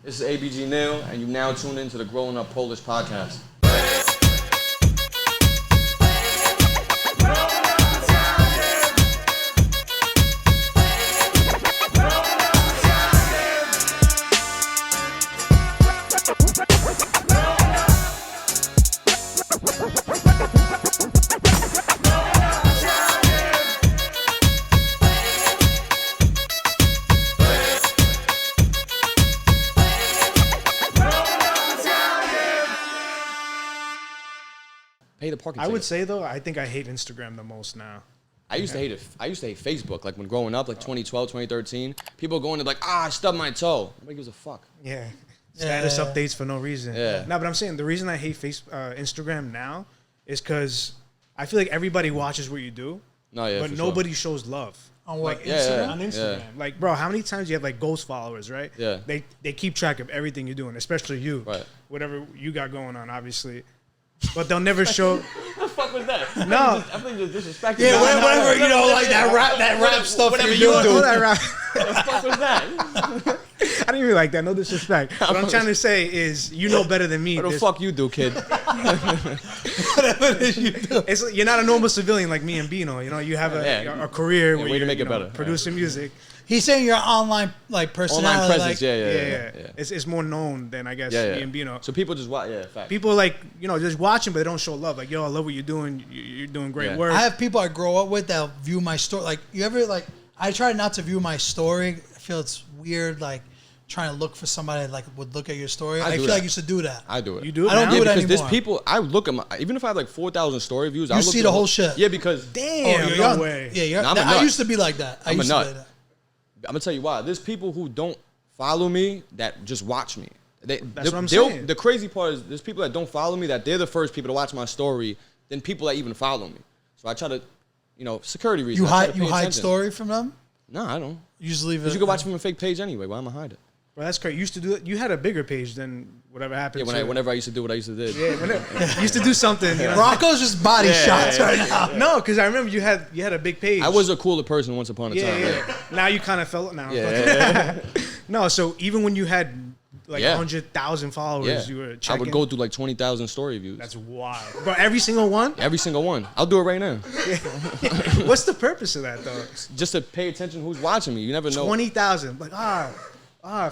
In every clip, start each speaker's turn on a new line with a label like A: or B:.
A: This is ABG Neal, and you now tune into the Growing Up Polish podcast. Pay the parking
B: I would
A: ticket.
B: say though, I think I hate Instagram the most now.
A: I used to hate it. I used to hate Facebook. Like when growing up, like 2012, 2013, people going to like, I stubbed my toe. Nobody gives a fuck.
B: Yeah. Status updates for no reason.
A: Yeah.
B: No, but I'm saying the reason I hate Instagram now is because I feel like everybody watches what you do, but nobody shows love.
C: On what?
B: Like
C: Instagram?
B: On Instagram. Yeah. Like, bro, how many times you have like ghost followers, right?
A: Yeah.
B: They keep track of everything you're doing, especially you.
A: Right.
B: Whatever you got going on, obviously. But they'll never show.
A: What the fuck was that?
B: No.
A: I think just disrespecting.
C: Yeah, whatever, you know, like that rap stuff.
A: Whatever
C: you
A: you
C: do.
A: do.
B: That
A: What the fuck was that?
B: I didn't even like that. No disrespect. What I'm trying to say is, you know better than me.
A: What the fuck you do, kid?
C: Whatever it is you do.
B: You're not a normal civilian like me and Bino. You know, you have a career where
A: way to
B: you're
A: make it better.
B: producing music.
C: He's saying your online personality.
A: Online presence,
C: like,
A: yeah.
B: It's more known than I guess me and Bino.
A: So people just watch, fact.
B: People like, just watching, but they don't show love. Like, yo, I love what you're doing. You're doing great work.
C: I have people I grow up with that view my story. Like, you ever, like, I try not to view my story. I feel it's weird, like, trying to look for somebody that, like, would look at your story. I feel like I used to do that.
A: I do it.
B: You do it
C: I don't
B: now?
C: do it
A: because
C: anymore.
A: there's people, I look at my, even if I have like 4,000 story views, I
C: You
A: look
C: see
A: at
C: the whole shit.
A: Yeah, because
B: Damn,
C: you're
B: no
C: young.
B: way.
C: Yeah,
A: Nah, I'm a
C: I
A: nut.
C: used to be like that.
A: I'm a nut. I'm gonna tell you why. There's people who don't follow me that just watch me.
B: That's what I'm saying.
A: The crazy part is there's people that don't follow me that they're the first people to watch my story than people that even follow me. So I try to, security reasons.
C: You hide story from them?
A: No, I don't.
C: You just leave it.
A: Because you can watch from a fake page anyway. Why am I hide it?
B: Bro, that's crazy. You used to do it. You had a bigger page than whatever happened.
A: Yeah, whenever I used to do what I used to do.
B: Yeah, you used to do something.
C: Rocco's just body shots right now.
B: No, because I remember you had a big page.
A: I was a cooler person once upon a time.
B: Yeah. Now you kind of fell now.
A: Yeah.
B: No, so even when you had like 100,000 followers, you were checking.
A: I would go through like 20,000 story views.
B: That's wild. Bro, every single one?
A: Every single one. I'll do it right now.
B: What's the purpose of that, though?
A: Just to pay attention who's watching me. You never know.
B: 20,000. Like,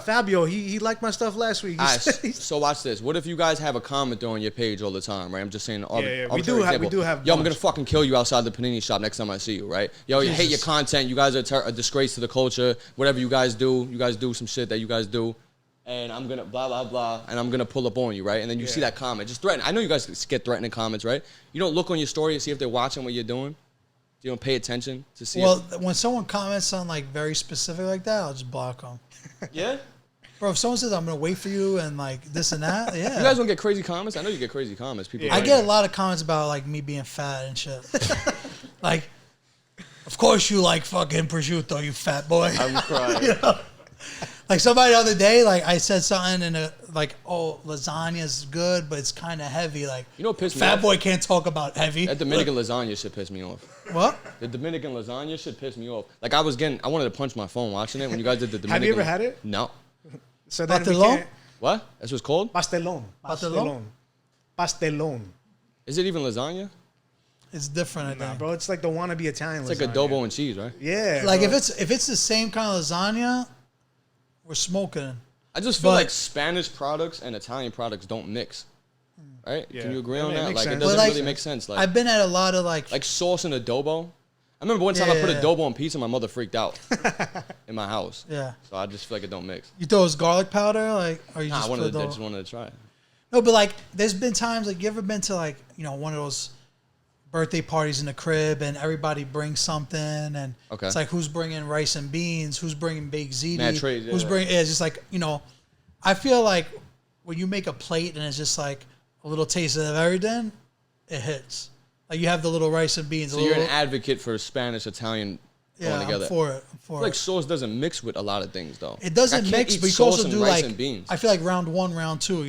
B: Fabio, he liked my stuff last week.
A: So watch this. What if you guys have a commenter on your page all the time, right? I'm just saying.
B: We do have.
A: Yo, I'm gonna fucking kill you outside the panini shop next time I see you, right? Yo, you hate your content. You guys are a disgrace to the culture. Whatever you guys do some shit that you guys do, and I'm gonna blah blah blah, and I'm gonna pull up on you, right? And then you see that comment, just threaten. I know you guys get threatening comments, right? You don't look on your story to see if they're watching what you're doing. You don't pay attention to see.
C: Well, when someone comments on like very specific like that, I'll just block them.
A: Yeah.
C: Bro, if someone says I'm gonna wait for you and like this and that, yeah.
A: You guys don't get crazy comments? I know you get crazy comments. People.
C: I get a lot of comments about like me being fat and shit. Like, of course you like fucking prosciutto, you fat boy.
A: I'm crying.
C: Like somebody the other day, like I said something and lasagna's good, but it's kind of heavy. Like,
A: What pissed me off?
C: fat boy can't talk about heavy.
A: That Dominican lasagna shit pissed me off.
C: What?
A: The Dominican lasagna shit pissed me off. Like I wanted to punch my phone watching it when you guys did the Dominican.
B: Have you ever had it?
A: No.
B: So then
C: Pastelón?
A: What? That's what it's called?
B: Pastelón.
A: Is it even lasagna?
C: It's different, I think.
B: Nah, bro, it's like the wannabe Italian.
A: It's like adobo and cheese, right?
B: Yeah.
C: Like
B: bro.
C: if it's the same kind of lasagna, we're smoking.
A: I just feel like Spanish products and Italian products don't mix. Right?
B: Yeah.
A: Can you agree on
B: It
A: that?
B: makes
A: Like
B: sense.
A: it doesn't
C: But, like,
A: really make sense. Like
C: I've been at a lot of like
A: sauce and adobo. I remember one time I put
C: Yeah.
A: adobo on pizza, my mother freaked out in my house.
C: yeah.
A: So I just feel like it don't mix.
C: You throw his garlic powder, like, or you
A: Nah,
C: just
A: I
C: put
A: just wanted to try it.
C: No, but like, there's been times like you ever been to like one of those birthday parties in the crib and everybody brings something and it's like who's bringing rice and beans, who's bringing baked ziti,
A: Mad trays,
C: who's bringing it's just like I feel like when you make a plate and it's just like a little taste of everything, it hits. Like you have the little rice and beans.
A: So you're an advocate for Spanish, Italian going together.
C: I'm for it.
A: I feel like sauce doesn't mix with a lot of things, though.
C: It doesn't mix, but you can also do
A: rice
C: like
A: and beans.
C: I feel like round 1, round 2.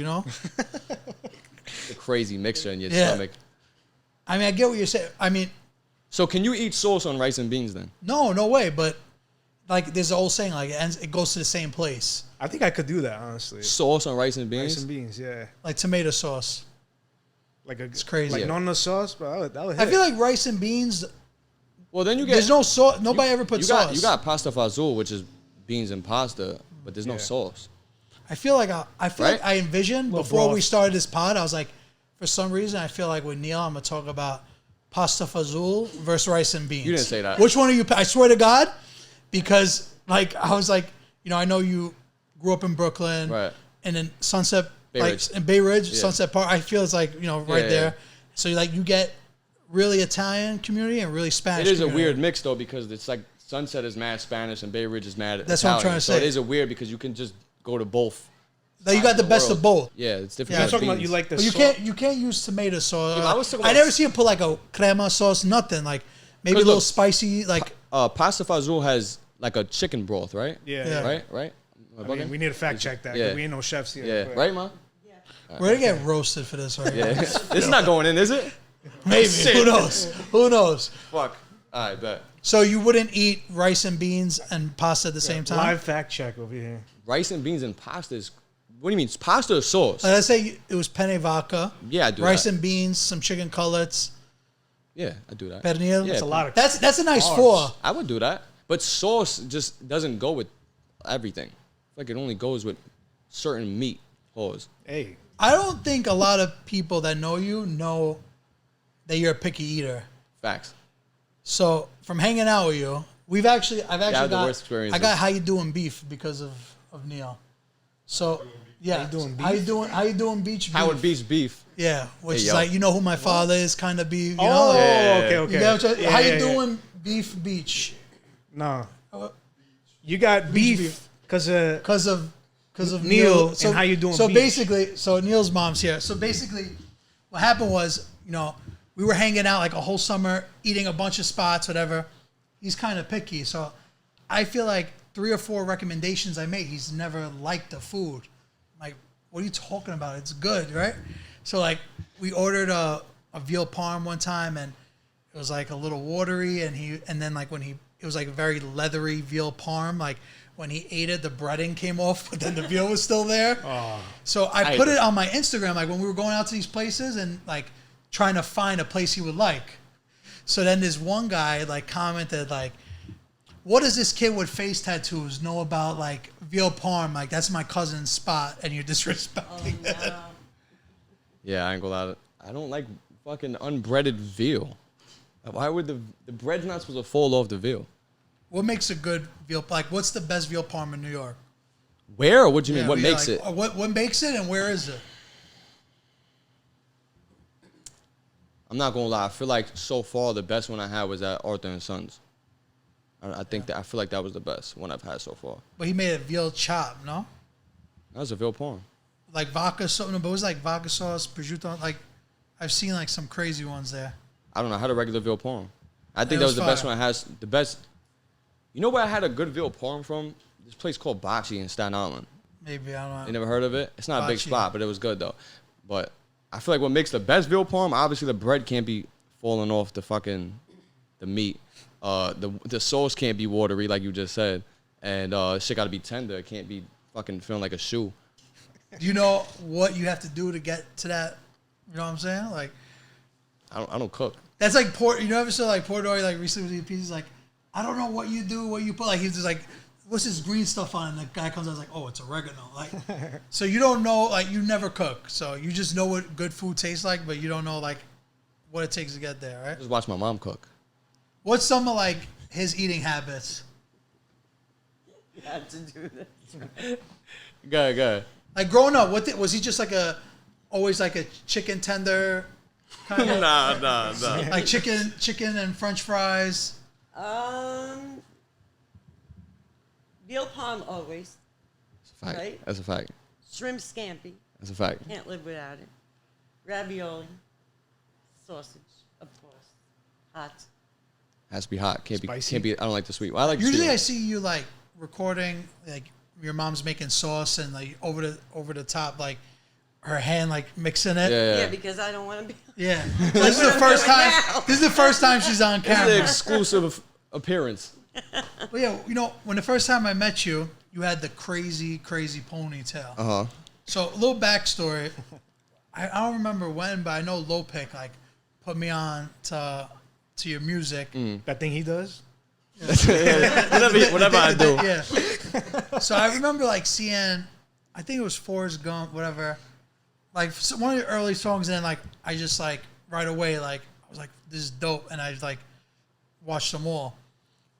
A: The crazy mixture in your
C: Yeah.
A: stomach.
C: I mean, I get what you're saying. I mean,
A: So can you eat sauce on rice and beans then?
C: no way. But like there's an old saying like it goes to the same place.
B: I think I could do that, honestly.
A: Sauce on rice and beans.
B: Rice and beans, yeah.
C: Like tomato sauce.
B: It's
C: crazy.
B: Like nonna sauce, but that would hit.
C: I feel like rice and beans.
A: Well, then you get.
C: There's no sauce. Nobody ever puts sauce.
A: You got pasta fazool, which is beans and pasta, but there's no sauce.
C: I feel like I envisioned before we started this pod. I was like, for some reason, I feel like with Neal, I'm gonna talk about pasta fazool versus rice and beans.
A: You didn't say that.
C: Which one are you? I swear to God, because like I was like, I know you grew up in Brooklyn,
A: right?
C: And in Sunset,
A: in
C: Bay Ridge, Sunset Park. I feel it's like right there. So you get really Italian community and really Spanish.
A: It is
C: community.
A: a weird mix though, because it's like Sunset is mad Spanish and Bay Ridge is mad Italian.
C: That's what I'm trying to say.
A: So it is a weird because you can just go to both.
C: Like you got the best of both.
A: Yeah, it's different.
B: Yeah, I'm talking about you like the.
C: But you can't use tomato sauce.
A: Yeah,
C: I never see him put like a crema sauce, nothing like maybe a little spicy like.
A: Pasta fazool has like a chicken broth, right?
B: Yeah.
A: Right.
B: I mean, we need to fact check that. We ain't no chefs here.
A: Yeah, right, ma.
C: We're gonna get roasted for this, right?
A: Yeah, it's not going in, is it?
C: Maybe. Who knows?
A: Fuck. All right, bet.
C: So you wouldn't eat rice and beans and pasta at the same time?
B: Live fact check over here.
A: Rice and beans and pasta is. What do you mean? Pasta or sauce?
C: Let's say it was penne vodka.
A: Yeah, I do
C: rice
A: that.
C: and beans, some chicken cutlets.
A: Yeah, I do that.
C: Pernil.
A: Yeah,
B: That's a lot of.
C: That's a nice
B: carbs.
C: four.
A: I would do that, but sauce just doesn't go with everything. Like it only goes with certain meat. Pause.
B: Hey.
C: I don't think a lot of people that know you know that you're a picky eater.
A: Facts.
C: So from hanging out with you, I've actually got
A: the worst experiences.
C: I got how you doing beef because of Neal. So yeah, how you doing beef?
A: Howard Beach beef.
C: Yeah, which
A: Hey,
C: is like my father is kind of beef. You
B: Oh,
C: know?
B: okay.
C: You get what how you doing beef beach?
B: No, you got beef because
C: of
B: Neal.
C: So,
B: and how you doing?
C: So
B: beef.
C: basically, Neal's mom's here. So basically, what happened was, we were hanging out like a whole summer, eating a bunch of spots, whatever. He's kind of picky, so I feel like 3 or 4 recommendations I made, he's never liked the food. I'm like, what are you talking about? It's good, right? So like, we ordered a veal parm one time, and it was like a little watery, and then like it was like a very leathery veal parm, like. When he ate it, the breading came off, but then the veal was still there.
B: Oh.
C: So I put it on my Instagram, like when we were going out to these places and like trying to find a place he would like. So then this one guy like commented like, "What does this kid with face tattoos know about like veal parm? Like that's my cousin's spot, and you're disrespecting it."
A: Yeah, I ain't gonna lie. I don't like fucking unbreaded veal. Why would the bread's not supposed to fall off the veal?
C: What makes a good veal? Like, what's the best veal parm in New York?
A: Where? Or what do you mean? What makes it?
C: What makes it, and where is it?
A: I'm not gonna lie. I feel like so far the best one I had was at Arthur and Sons. I think I feel like that was the best one I've had so far.
C: But he made a veal chop, no?
A: That was a veal parm.
C: Like vodka sauce, no, but it was like vodka sauce, prosciutto. Like, I've seen like some crazy ones there.
A: I don't know. I had a regular veal parm. I think that was the best one I had. The best. You know where I had a good veal parm from? This place called Bocce in Staten Island.
C: Maybe, I don't know.
A: You never heard of it? It's not a big
C: Bocce.
A: spot, but it was good though. But I feel like what makes the best veal parm, obviously the bread can't be falling off the meat. The sauce can't be watery like you just said. And shit gotta be tender. It can't be fucking feeling like a shoe.
C: Do you know what you have to do to get to that? You know what I'm saying? Like,
A: I don't cook.
C: that's like Port. You know, ever saw like Portnoy like recently was eating pizza? Like, I don't know what you do, what you put. Like, he's just like, what's this green stuff on? And the guy comes out like, oh, it's oregano. Like, so you don't know, like, you never cook, so you just know what good food tastes like, but you don't know like what it takes to get there, right?
A: Just watch my mom cook.
C: What's some of like his eating habits?
D: You had to do this.
A: Go ahead.
C: Like growing up, was he just like always like a chicken tender kind of?
A: Nah.
C: Like chicken and French fries.
D: Veal parm always.
A: That's a fact.
D: Right?
A: That's a fact.
D: Shrimp scampi.
A: That's a fact.
D: Can't live without it. Ravioli. Sausage, of course. Hot.
A: Has to be hot. Can't
B: Spicy.
A: be. I don't like the sweet. Well, I like the
C: Usually
A: sweet
C: I
A: one.
C: see you like recording, like your mom's making sauce and like over the top, like her hand like mixing it.
D: Yeah, because I don't want to be.
C: Yeah. So this is the first time. This is the first time she's on
A: This is
C: camera.
A: an exclusive appearance.
C: But yeah, you know, when the first time I met you, you had the crazy ponytail. So a little backstory. I don't remember when, but I know Lopik like put me on to your music.
B: That thing he does.
A: Whatever I do.
C: Yeah. So I remember like seeing, I think it was Forrest Gump, whatever. Like one of the early songs, and then like I just like right away like I was like, this is dope, and I like watched them all.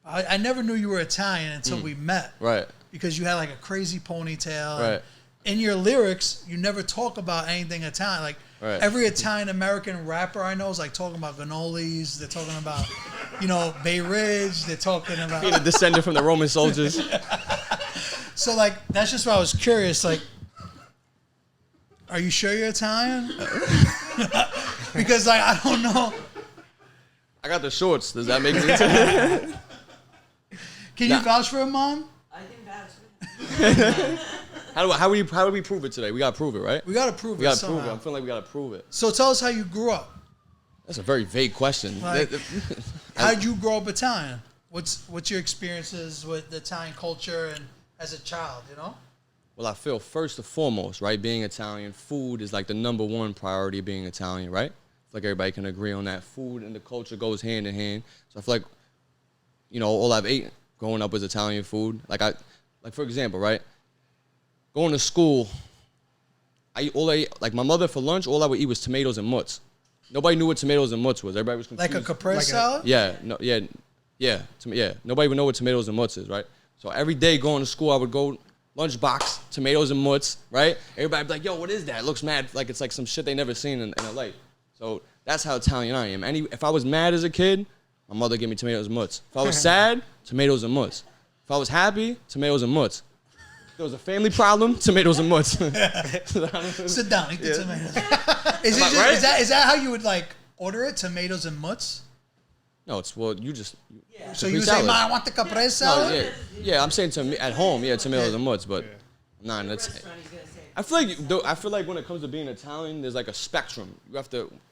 C: I never knew you were Italian until we met.
A: Right.
C: Because you had like a crazy ponytail.
A: Right.
C: In your lyrics, you never talk about anything Italian. Like every Italian American rapper I know is like talking about cannolis. They're talking about, you know, Bay Ridge. They're talking about
A: being a descendant from the Roman soldiers.
C: So like that's just why I was curious. Like, are you sure you're Italian? Because like I don't know.
A: I got the shorts. Does that make sense?
C: Can you vouch for him, Mom?
D: I can vouch for him.
A: How do we prove it today? We gotta prove it, right?
C: We gotta prove it.
A: We gotta
C: somehow.
A: prove it. I'm feeling like we gotta prove it.
C: So tell us how you grew up.
A: That's a very vague question.
C: Like, how'd you grow up Italian? What's your experiences with the Italian culture and as a child? You know.
A: Well, I feel first and foremost, right, being Italian, food is like the #1 priority of being Italian, right? I feel like everybody can agree on that. Food and the culture goes hand in hand. So I feel like, you know, all I've eaten growing up was Italian food. Like for example, right, going to school, like my mother for lunch, all I would eat was tomatoes and mutts. Nobody knew what tomatoes and mutts was. Everybody was confused.
C: Like a caprese salad?
A: Yeah. Nobody would know what tomatoes and mutts is, right? So every day going to school, I would go lunchbox, tomatoes and mutts, right? Everybody would be like, yo, what is that? It looks mad. Like it's like some shit they never seen in LA. So that's how Italian I am. If I was mad as a kid, my mother gave me tomatoes and mutts. If I was sad, tomatoes and mutts. If I was happy, tomatoes and mutts. If there was a family problem, tomatoes and mutts.
C: Sit down, eat the tomatoes. Is that how you would like order it? Tomatoes and mutts?
A: No, it's you just.
D: Yeah.
C: So you say, "Ma, I want the caprese salad."
A: No, yeah. I'm saying at home, tomatoes and mutts, but that's. I feel like when it comes to being Italian, there's like a spectrum.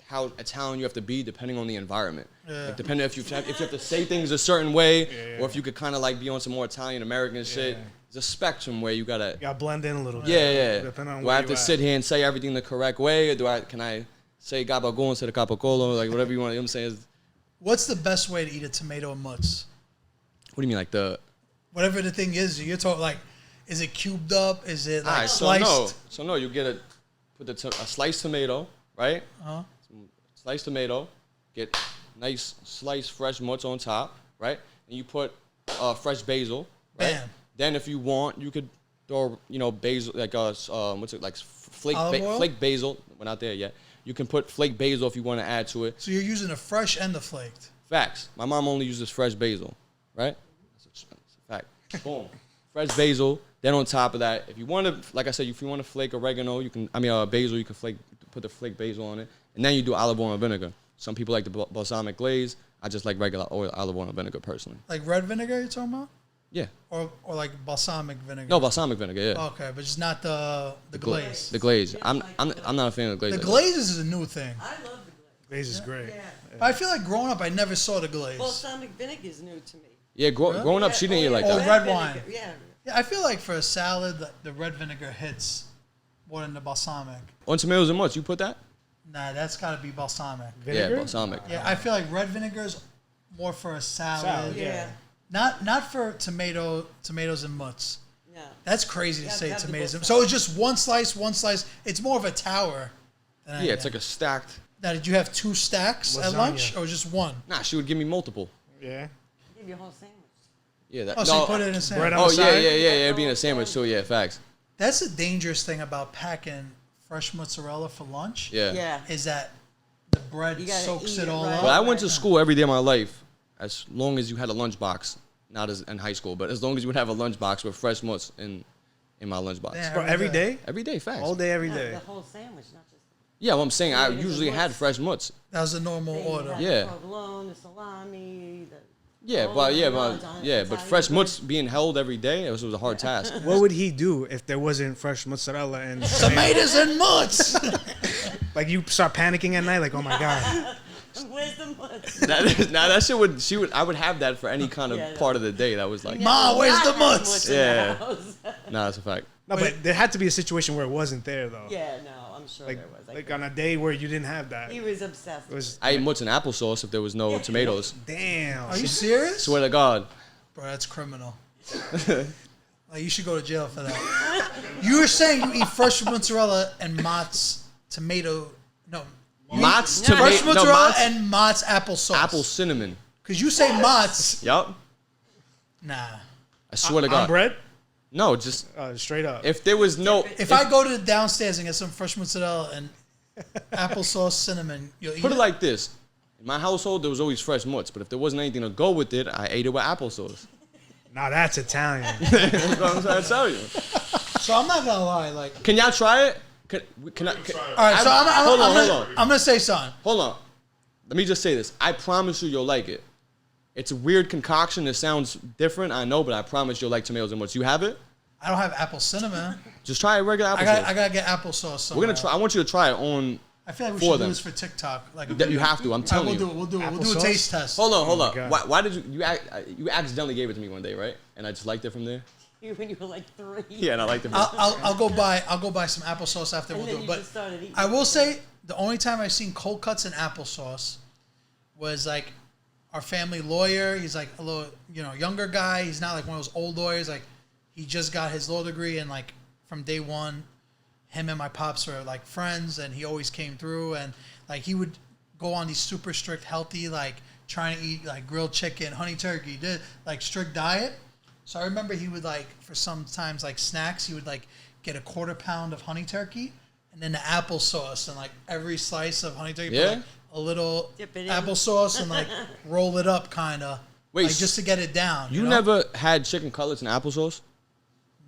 A: How Italian you have to be depending on the environment. Yeah. Like depending if you have to say things a certain way, or if you could kind of like be on some more Italian American shit. There's a spectrum where you gotta
B: blend in a little bit.
A: Yeah.
B: Depending on
A: do I have to sit here and say everything the correct way, or can I say gabagool instead of capocolo, like whatever you want? You know what I'm saying?
C: What's the best way to eat a tomato and mutts?
A: What do you mean, like
C: whatever the thing is? You're talking like, is it cubed up? Is it like sliced?
A: So no, you get a sliced tomato, right? Sliced tomato, get nice sliced fresh mutts on top, right? And you put fresh basil, right?
C: Bam.
A: Then if you want, you could throw, basil, like flake basil. We're not there yet. You can put flake basil if you want to add to it.
C: So you're using the fresh and the flaked.
A: Facts. My mom only uses fresh basil, right? That's a fact. Boom. Fresh basil. Then on top of that, if you want to, like I said, if you want to flake oregano, basil, you can put the flake basil on it. And then you do olive oil and vinegar. Some people like the balsamic glaze. I just like regular olive oil and vinegar personally.
C: Like red vinegar you're talking about?
A: Yeah.
C: Or like balsamic vinegar?
A: No, balsamic vinegar, yeah.
C: Okay, but just not the glaze.
A: The glaze. I'm not a fan of the glaze.
C: The glaze is a new thing.
D: I love the glaze.
B: Glaze is great.
D: Yeah.
C: But I feel like growing up, I never saw the glaze.
D: Balsamic vinegar is new to me.
A: Yeah, growing up, she didn't eat like
C: Oh,
A: that.
C: red wine.
D: Yeah.
C: Yeah, I feel like for a salad, the red vinegar hits more than the balsamic.
A: On tomatoes and mutts, you put that?
C: Nah, that's got to be balsamic.
B: Vinegar?
A: Yeah, balsamic.
C: Yeah, I feel like red vinegar is more for a salad.
D: Yeah.
C: Not for tomatoes and mutts.
D: No.
C: That's crazy to
D: Yeah,
C: say
D: that'd be
C: tomatoes.
D: both
C: So it's just one slice. It's more of a tower.
A: Yeah, it's like a stacked.
C: Now, did you have 2 stacks at
B: Lasagna.
C: lunch or just one?
A: Nah, she would give me multiple.
B: Yeah.
D: Give you a whole sandwich.
A: Yeah, that.
C: Oh, so you put it in a sandwich.
B: Bread on
A: Oh
B: the
A: yeah,
B: side?
A: yeah, it'd be in a sandwich too. Yeah, facts.
C: That's the dangerous thing about packing fresh mozzarella for lunch.
A: Yeah.
D: Yeah.
C: Is that the bread
D: You gotta
C: soaks
D: eat
C: it
D: it
C: all
D: right.
C: up.
A: Well, I went to school every day of my life, as long as you had a lunchbox. Not as in high school, but as long as you would have a lunchbox with fresh mutts in my lunchbox.
C: Damn.
B: Bro, every day?
A: Every day, facts.
B: All day, every
D: No,
B: day.
D: the whole sandwich, not just.
A: Yeah, what I'm saying, I
D: Tomatoes and
A: usually had
D: mutts.
A: fresh mutts.
C: That was the normal
D: Then you
C: order.
D: have
A: Yeah.
D: The provolone, the salami, the.
A: Yeah,
D: Oh,
A: but
D: Italian
A: fresh
D: bread.
A: mutts being held every day, it was a hard task.
B: What would he do if there wasn't fresh mozzarella and
C: Tomatoes and mutts.
B: like you start panicking at night, like, oh my god.
D: Where's the
A: that shit would. I would have that for any kind of part of the day. That was like,
C: Mom, where's the mutts?
A: Yeah. Nah, that's a fact.
B: No, but there had to be a situation where it wasn't there though.
D: Yeah, no, I'm sure there was.
B: Like on a day where you didn't have that.
D: He was obsessed.
A: I ate mutts and applesauce if there was no tomatoes.
B: Damn.
C: Are you serious?
A: Swear to God.
C: Bro, that's criminal. Like, you should go to jail for that. You were saying you eat fresh mozzarella and Mott's tomato. No.
A: Mott's
C: tomato. Fresh mozzarella
A: Mott's,
C: and Mott's applesauce.
A: apple cinnamon.
C: Because you say Mott's.
A: Yup.
C: Nah.
A: I swear to God.
B: On bread?
A: No, just
B: straight up.
A: if there was no.
C: If I go to the downstairs and get some fresh mozzarella and applesauce cinnamon, you'll eat
A: Put it like this. In my household, there was always fresh mutts, but if there wasn't anything to go with it, I ate it with applesauce.
B: Nah, that's Italian.
A: That's what I'm trying to tell you.
C: So I'm not gonna lie, like.
A: Can y'all try it? Can I?
C: All right, so
A: hold on.
C: I'm gonna say something.
A: Hold on. Let me just say this. I promise you, you'll like it. It's a weird concoction. It sounds different, I know, but I promise you'll like tomatoes and mutts. You have it?
C: I don't have apple cinnamon.
A: Just try a regular applesauce.
C: I gotta get applesauce somewhere.
A: We're gonna try. I want you to try it on.
C: I feel like we
A: for
C: should do
A: them.
C: this for TikTok. Like
A: You have to. I'm telling you.
C: We'll do a
B: Applesauce?
C: taste test.
A: Hold on.
B: God.
A: Why did you accidentally gave it to me one day, right? And I just liked it from there.
D: When you were like 3.
A: Yeah, and I liked it.
C: I'll go buy some applesauce after we'll do it. But I will say the only time I've seen cold cuts and applesauce was like our family lawyer. He's like a little younger guy. He's not like one of those old lawyers. Like he just got his law degree and like from day one, him and my pops were like friends, and he always came through. And like he would go on these super strict, healthy, like trying to eat like grilled chicken, honey turkey, did like strict diet. So I remember he would like for sometimes like snacks, he would like get a 1/4 pound of honey turkey and then the applesauce and like every slice of honey turkey, put, like, a little applesauce and like roll it up kind of. Wait, like, just to get it down.
A: You never had chicken cutlets and applesauce?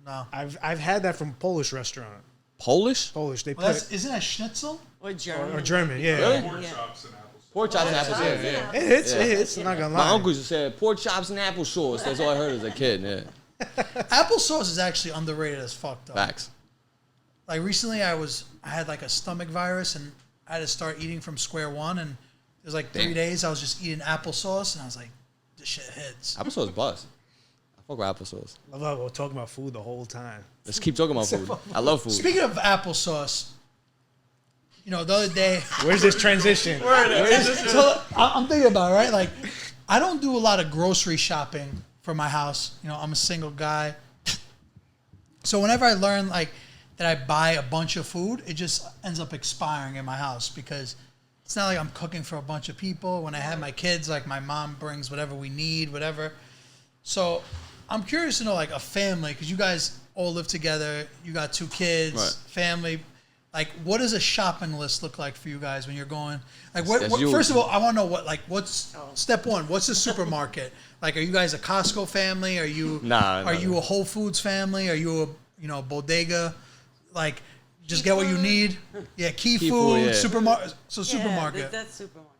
C: No.
B: I've had that from Polish restaurant.
A: Polish?
B: Polish. They
C: Well,
B: put
C: isn't that schnitzel?
D: Or German.
B: Or German, yeah.
A: Really?
E: Pork chops and applesauce.
A: Pork chops and applesauce, yeah.
B: It hits. It hits. I'm not gonna lie.
A: My uncle just said pork chops and applesauce. That's all I heard as a kid. Yeah.
C: Applesauce is actually underrated as fuck, though.
A: Facts.
C: Like recently, I had like a stomach virus and I had to start eating from square one. And it was like 3 days I was just eating applesauce and I was like, this shit hits.
A: Applesauce bust. I fuck with applesauce.
B: I love we're talking about food the whole time.
A: Let's keep talking about food. I love food.
C: Speaking of applesauce, the other day.
B: Where's this transition?
C: So I'm thinking about it, right? Like, I don't do a lot of grocery shopping for my house. I'm a single guy. So whenever I learn like that I buy a bunch of food, it just ends up expiring in my house because it's not like I'm cooking for a bunch of people. When I have my kids, like my mom brings whatever we need, whatever. So I'm curious to know like a family, because you guys all live together. You got 2 kids,
A: right.
C: Family. Like, what does a shopping list look like for you guys when you're going? Like, first of all, I want to know what's step one? What's a supermarket? Like, are you guys a Costco family? Are you you a Whole Foods family? Are you a bodega? Like, just get what you need. Yeah, key food,
A: yeah.
C: supermarket. So
D: Yeah,
C: supermarket.
D: that's supermarket.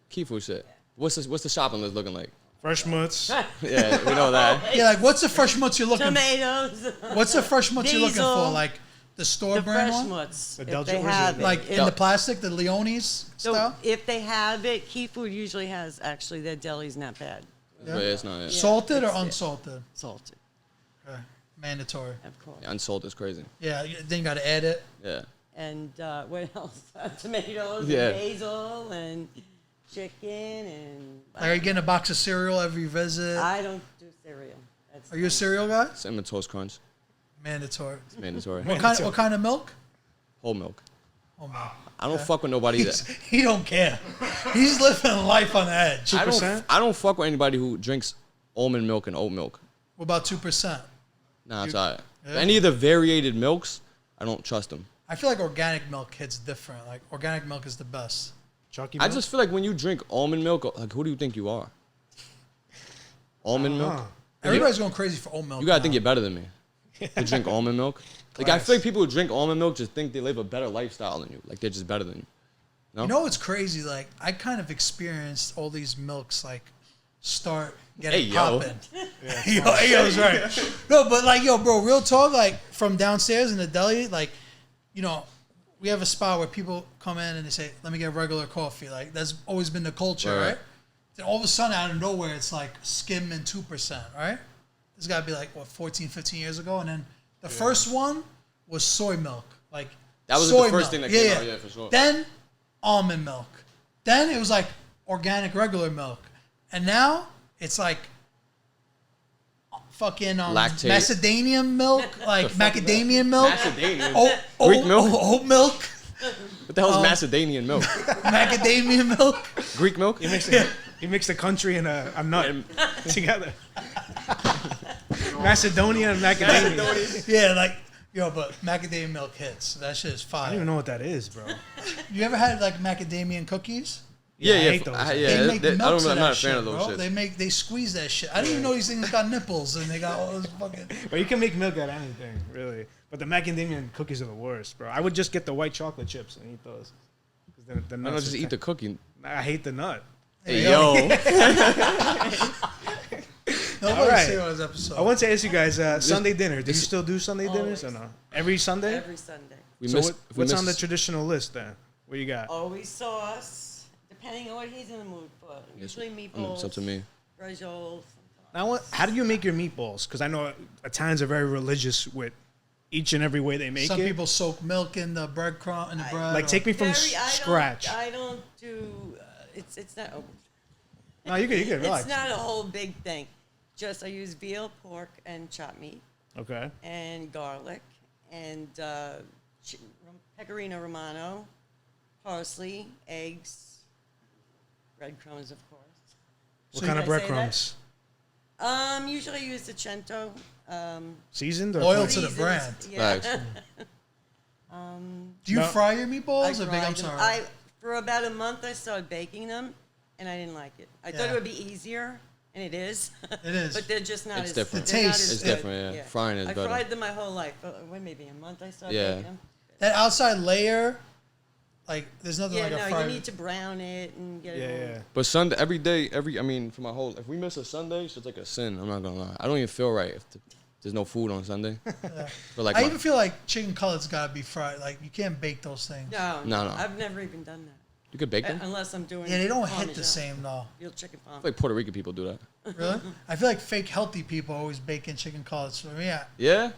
A: Key food shit. What's the shopping list looking like?
B: Fresh mutts.
A: Yeah, we know that.
C: Yeah, like what's the fresh mutts you're looking?
D: Tomatoes.
C: What's the fresh mutts you're looking
D: Diesel.
C: for? Like the store
D: The
C: brand
D: fresh
C: one?
D: mutts.
B: The
D: If
B: Belgian-
D: they
B: what is
D: have
B: it?
D: it.
C: Like in the plastic, the Leone's
D: So
C: style?
D: if they have it, Key Food usually has actually their deli's not bad.
A: Yeah, it's not. Yeah.
C: Salted or
D: it's it.
C: unsalted?
D: Salted,
C: Okay. Mandatory.
D: of course.
A: Yeah, unsalted is crazy.
C: Yeah, then you got to add it.
A: Yeah.
D: And what else? Tomatoes
A: Yeah.
D: and basil and chicken and.
C: Like, are you getting a box of cereal every visit?
D: I don't do cereal. That's
C: Are you a cereal guy?
A: Cinnamon Toast Crunch.
C: Mandatory.
A: It's mandatory.
C: What kind of milk?
A: Whole milk.
C: Oh man,
A: I don't fuck with nobody that.
C: he don't care. He's living life on the edge.
A: I don't fuck with anybody who drinks almond milk and oat milk.
C: What about 2%?
A: Nah, it's alright.
C: Yeah.
A: Any of the variated milks, I don't trust them.
C: I feel like organic milk hits different. Like organic milk is the best.
B: Chalky
A: I
B: milk?
A: just feel like when you drink almond milk, like who do you think you are? Almond milk?
C: Everybody's going crazy for oat milk.
A: You gotta
C: now.
A: think you're better than me. To drink almond milk. Like I feel like people who drink almond milk just think they live a better lifestyle than you. Like they're just better than you. No?
C: You know what's crazy? Like I kind of experienced all these milks like start getting
A: Hey, yo.
C: popping. Yo's right. No, but like bro, real talk. Like from downstairs in the deli, like we have a spot where people come in and they say, let me get regular coffee. Like, that's always been the culture, right? Then all of a sudden, out of nowhere, it's like skim and 2%, right? This got to be like, 14, 15 years ago. And then the first one was soy milk. Like,
A: that was the first thing that came out, for sure.
C: Then almond milk. Then it was like organic regular milk. And now it's like fucking Macedonian milk, like macadamia milk.
A: Macadamia? Greek milk?
C: Oat milk.
A: What the hell is Macedonian milk?
C: Macadamia milk.
A: Greek milk?
B: He mixed the country and a nut together. Macedonia and macadamia.
C: Yeah, like, but macadamia milk hits. That shit is fire.
B: I don't even know what that is, bro.
C: You ever had like macadamia cookies?
A: Yeah,
B: I hate those.
C: They make milk
A: I'm not a fan of those
C: bro.
A: shit.
C: They squeeze that shit. I didn't even know these things got nipples and they got all this fucking.
B: But you can make milk out of anything, really. But the macadamia cookies are the worst, bro. I would just get the white chocolate chips and eat those.
A: Why not just eat the cookie?
B: I hate the nut.
A: Hey, yo.
C: Nobody's seen on this episode.
B: I want to ask you guys, Sunday dinner. Do you still do Sunday dinners or no? Every Sunday?
D: Every Sunday.
B: What's on the traditional list then? What you got?
D: Always sauce, depending on what he's in the mood for. Usually meatballs.
A: It's up to me.
D: Brajol.
B: Now, how do you make your meatballs? Because I know Italians are very religious with each and every way they make it.
C: Some people soak milk in the breadcrumb in the bread.
B: Like, take me from scratch.
D: I don't do. It's not.
B: No, you can relax.
D: It's not a whole big thing. Just I use veal, pork, and chopped meat.
B: Okay.
D: And garlic, and pecorino romano, parsley, eggs, breadcrumbs, of course.
B: What kind of breadcrumbs?
D: Usually I use the Cento.
B: Seasoned or
C: oil to the brand.
D: Yeah.
C: Do you fry your meatballs? I'm sorry.
D: For about a month, I started baking them, and I didn't like it. I thought it would be easier, and it is.
C: It is.
D: But they're just not as
A: different.
C: The taste
A: is different, yeah. Frying is better.
D: I fried them my whole life. Maybe a month I started baking them.
C: That outside layer, like, there's nothing like a fried.
D: You need to brown it and get it.
B: Yeah.
A: But Sunday, every day, for my whole, if we miss a Sunday, it's like a sin. I'm not gonna lie. I don't even feel right if there's no food on Sunday. Like
C: I even feel like chicken cutlets gotta be fried. Like, you can't bake those things.
D: No. I've never even done that.
A: You could bake them?
D: Unless I'm doing.
C: Yeah, they don't hit the same though.
D: Real chicken
A: I feel like Puerto Rican people do that.
C: Really? I feel like fake healthy people always bake in chicken cutlets. For me,
A: Yeah?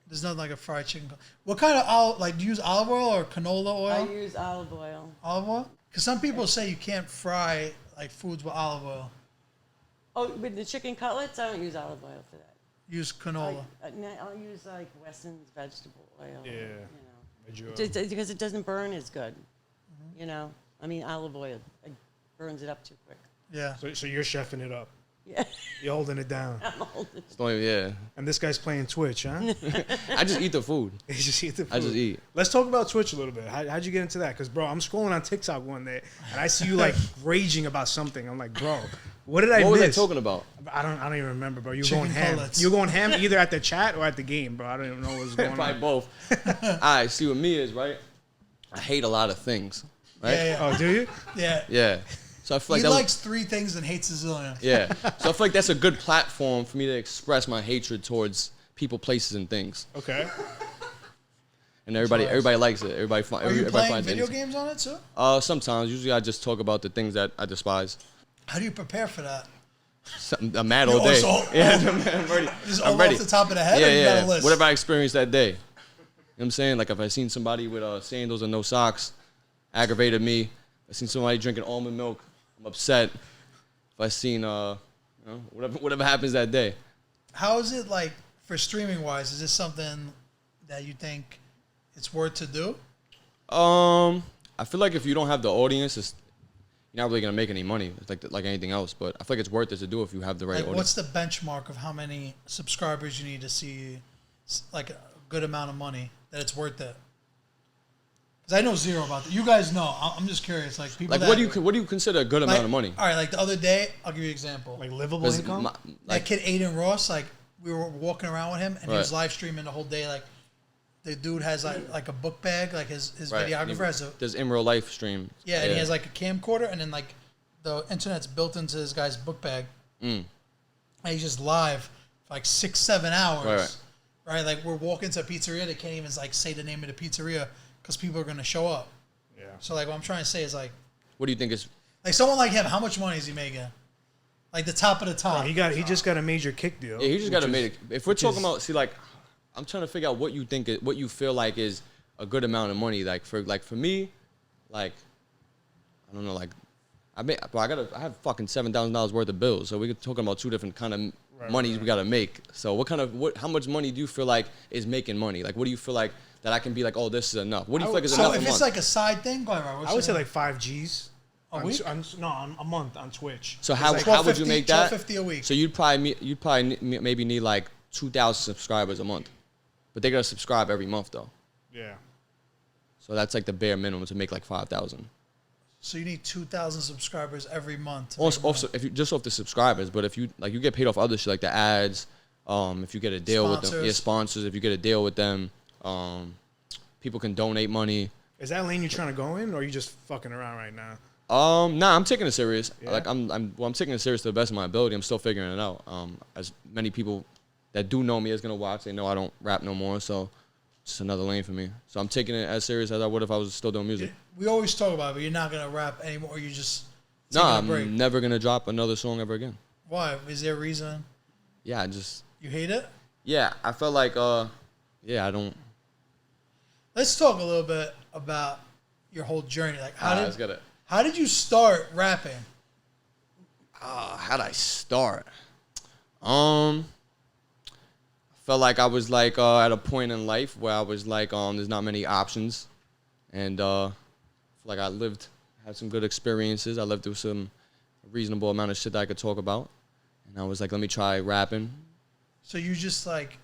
C: there's nothing like a fried chicken. What kind of do you use olive oil or canola oil?
D: I use olive oil.
C: Olive oil? Because some people say you can't fry like foods with olive oil.
D: Oh, with the chicken cutlets, I don't use olive oil for that.
C: Use canola.
D: I'll use like Weston's vegetable oil.
B: Yeah.
D: Because it doesn't burn as good. I mean, olive oil burns it up too quick.
C: Yeah.
B: So you're chefing it up.
D: Yeah.
B: You're holding it down.
D: I'm holding
A: it. Yeah.
B: And this guy's playing Twitch, huh?
A: I just eat the food.
B: You just eat the food.
A: I just eat.
B: Let's talk about Twitch a little bit. How'd you get into that? Because, bro, I'm scrolling on TikTok one day, and I see you, like, raging about something. I'm like, bro, what did I miss?
A: What was I talking about?
B: I don't even remember, bro. You're
C: Chicken
B: going ham.
C: cutlets.
B: You're going ham either at the chat or at the game, bro. I don't even know what's going
A: Probably
B: on.
A: both. All right, see what me is, right? I hate a lot of things, right?
C: Yeah.
B: Oh, do you?
C: Yeah.
A: Yeah. So I feel like
C: He likes 3 things and hates a zillion.
A: Yeah. So I feel like that's a good platform for me to express my hatred towards people, places, and things.
B: Okay.
A: And everybody likes it. Everybody
C: playing
A: finds
C: video
A: it.
C: games on it too?
A: Sometimes. Usually I just talk about the things that I despise.
C: How do you prepare for that?
A: I'm mad all day. I'm ready.
C: Just
A: I'm ready.
C: off the top of the head,
A: Yeah,
C: or you
A: yeah.
C: got a list?
A: Whatever I experienced that day. You know what I'm saying? Like if I seen somebody with sandals and no socks, aggravated me. If I seen somebody drinking almond milk, I'm upset. If I seen whatever happens that day.
C: How is it like for streaming wise? Is this something that you think it's worth to do?
A: I feel like if you don't have the audience, you're not really gonna make any money. It's like anything else. But I feel like it's worth it to do if you have the right audience.
C: What's the benchmark of how many subscribers you need to see, like a good amount of money that it's worth it? Because I know zero about that. You guys know. I'm just curious. Like people.
A: Like what do you consider a good amount of money?
C: All right. Like the other day, I'll give you an example.
B: Like livable income?
C: That kid Aiden Ross. Like we were walking around with him, and he was live streaming the whole day. Like the dude has like a book bag. Like his videographer has a.
A: There's in real life stream.
C: Yeah, and he has like a camcorder, and then like the internet's built into this guy's book bag. And he's just live for like 6-7 hours. Right. Like we're walking to a pizzeria, they can't even like say the name of the pizzeria because people are gonna show up.
B: Yeah.
C: So like what I'm trying to say is like,
A: what do you think is
C: like someone like him? How much money is he making? Like the top of the top.
B: Bro, he just got a major kick deal.
A: Yeah, he just got a major. If we're talking about, see, like, I'm trying to figure out what you think, what you feel like is a good amount of money. Like for me, like, I don't know, like, I have fucking $7,000 worth of bills. So we're talking about two different kind of monies we gotta make. So how much money do you feel like is making money? Like, what do you feel like that I can be like, oh, this is enough? What do you feel like is enough a month?
C: So if it's like a side thing, go ahead,
B: I would say like 5 G's.
C: A week?
B: A month on Twitch.
A: So how would you make that?
C: $12.50 a week.
A: So you'd probably maybe need like 2,000 subscribers a month, but they gotta subscribe every month though.
B: Yeah.
A: So that's like the bare minimum to make like 5,000.
C: So you need 2,000 subscribers every month.
A: Also, if you just off the subscribers, but if you like, you get paid off other shit like the ads. If you get a deal with them, sponsors. If you get a deal with them, people can donate money.
B: Is that lane you're trying to go in, or are you just fucking around right now?
A: Nah, I'm taking it serious.
B: Yeah.
A: Like I'm taking it serious to the best of my ability. I'm still figuring it out. As many people that do know me is gonna watch, they know I don't rap no more, so it's just another lane for me. So I'm taking it as serious as I would if I was still doing music.
C: We always talk about it, but you're not gonna rap anymore. You just
A: I'm never gonna drop another song ever again.
C: Why? Is there a reason?
A: Yeah,
C: You hate it?
A: Yeah, I felt like I don't.
C: Let's talk a little bit about your whole journey. Like
A: How
C: did you start rapping?
A: How'd I start? I felt like I was like at a point in life where I was like, there's not many options, and like I had some good experiences. I lived through some reasonable amount of shit that I could talk about, and I was like, let me try rapping.
C: So you just like,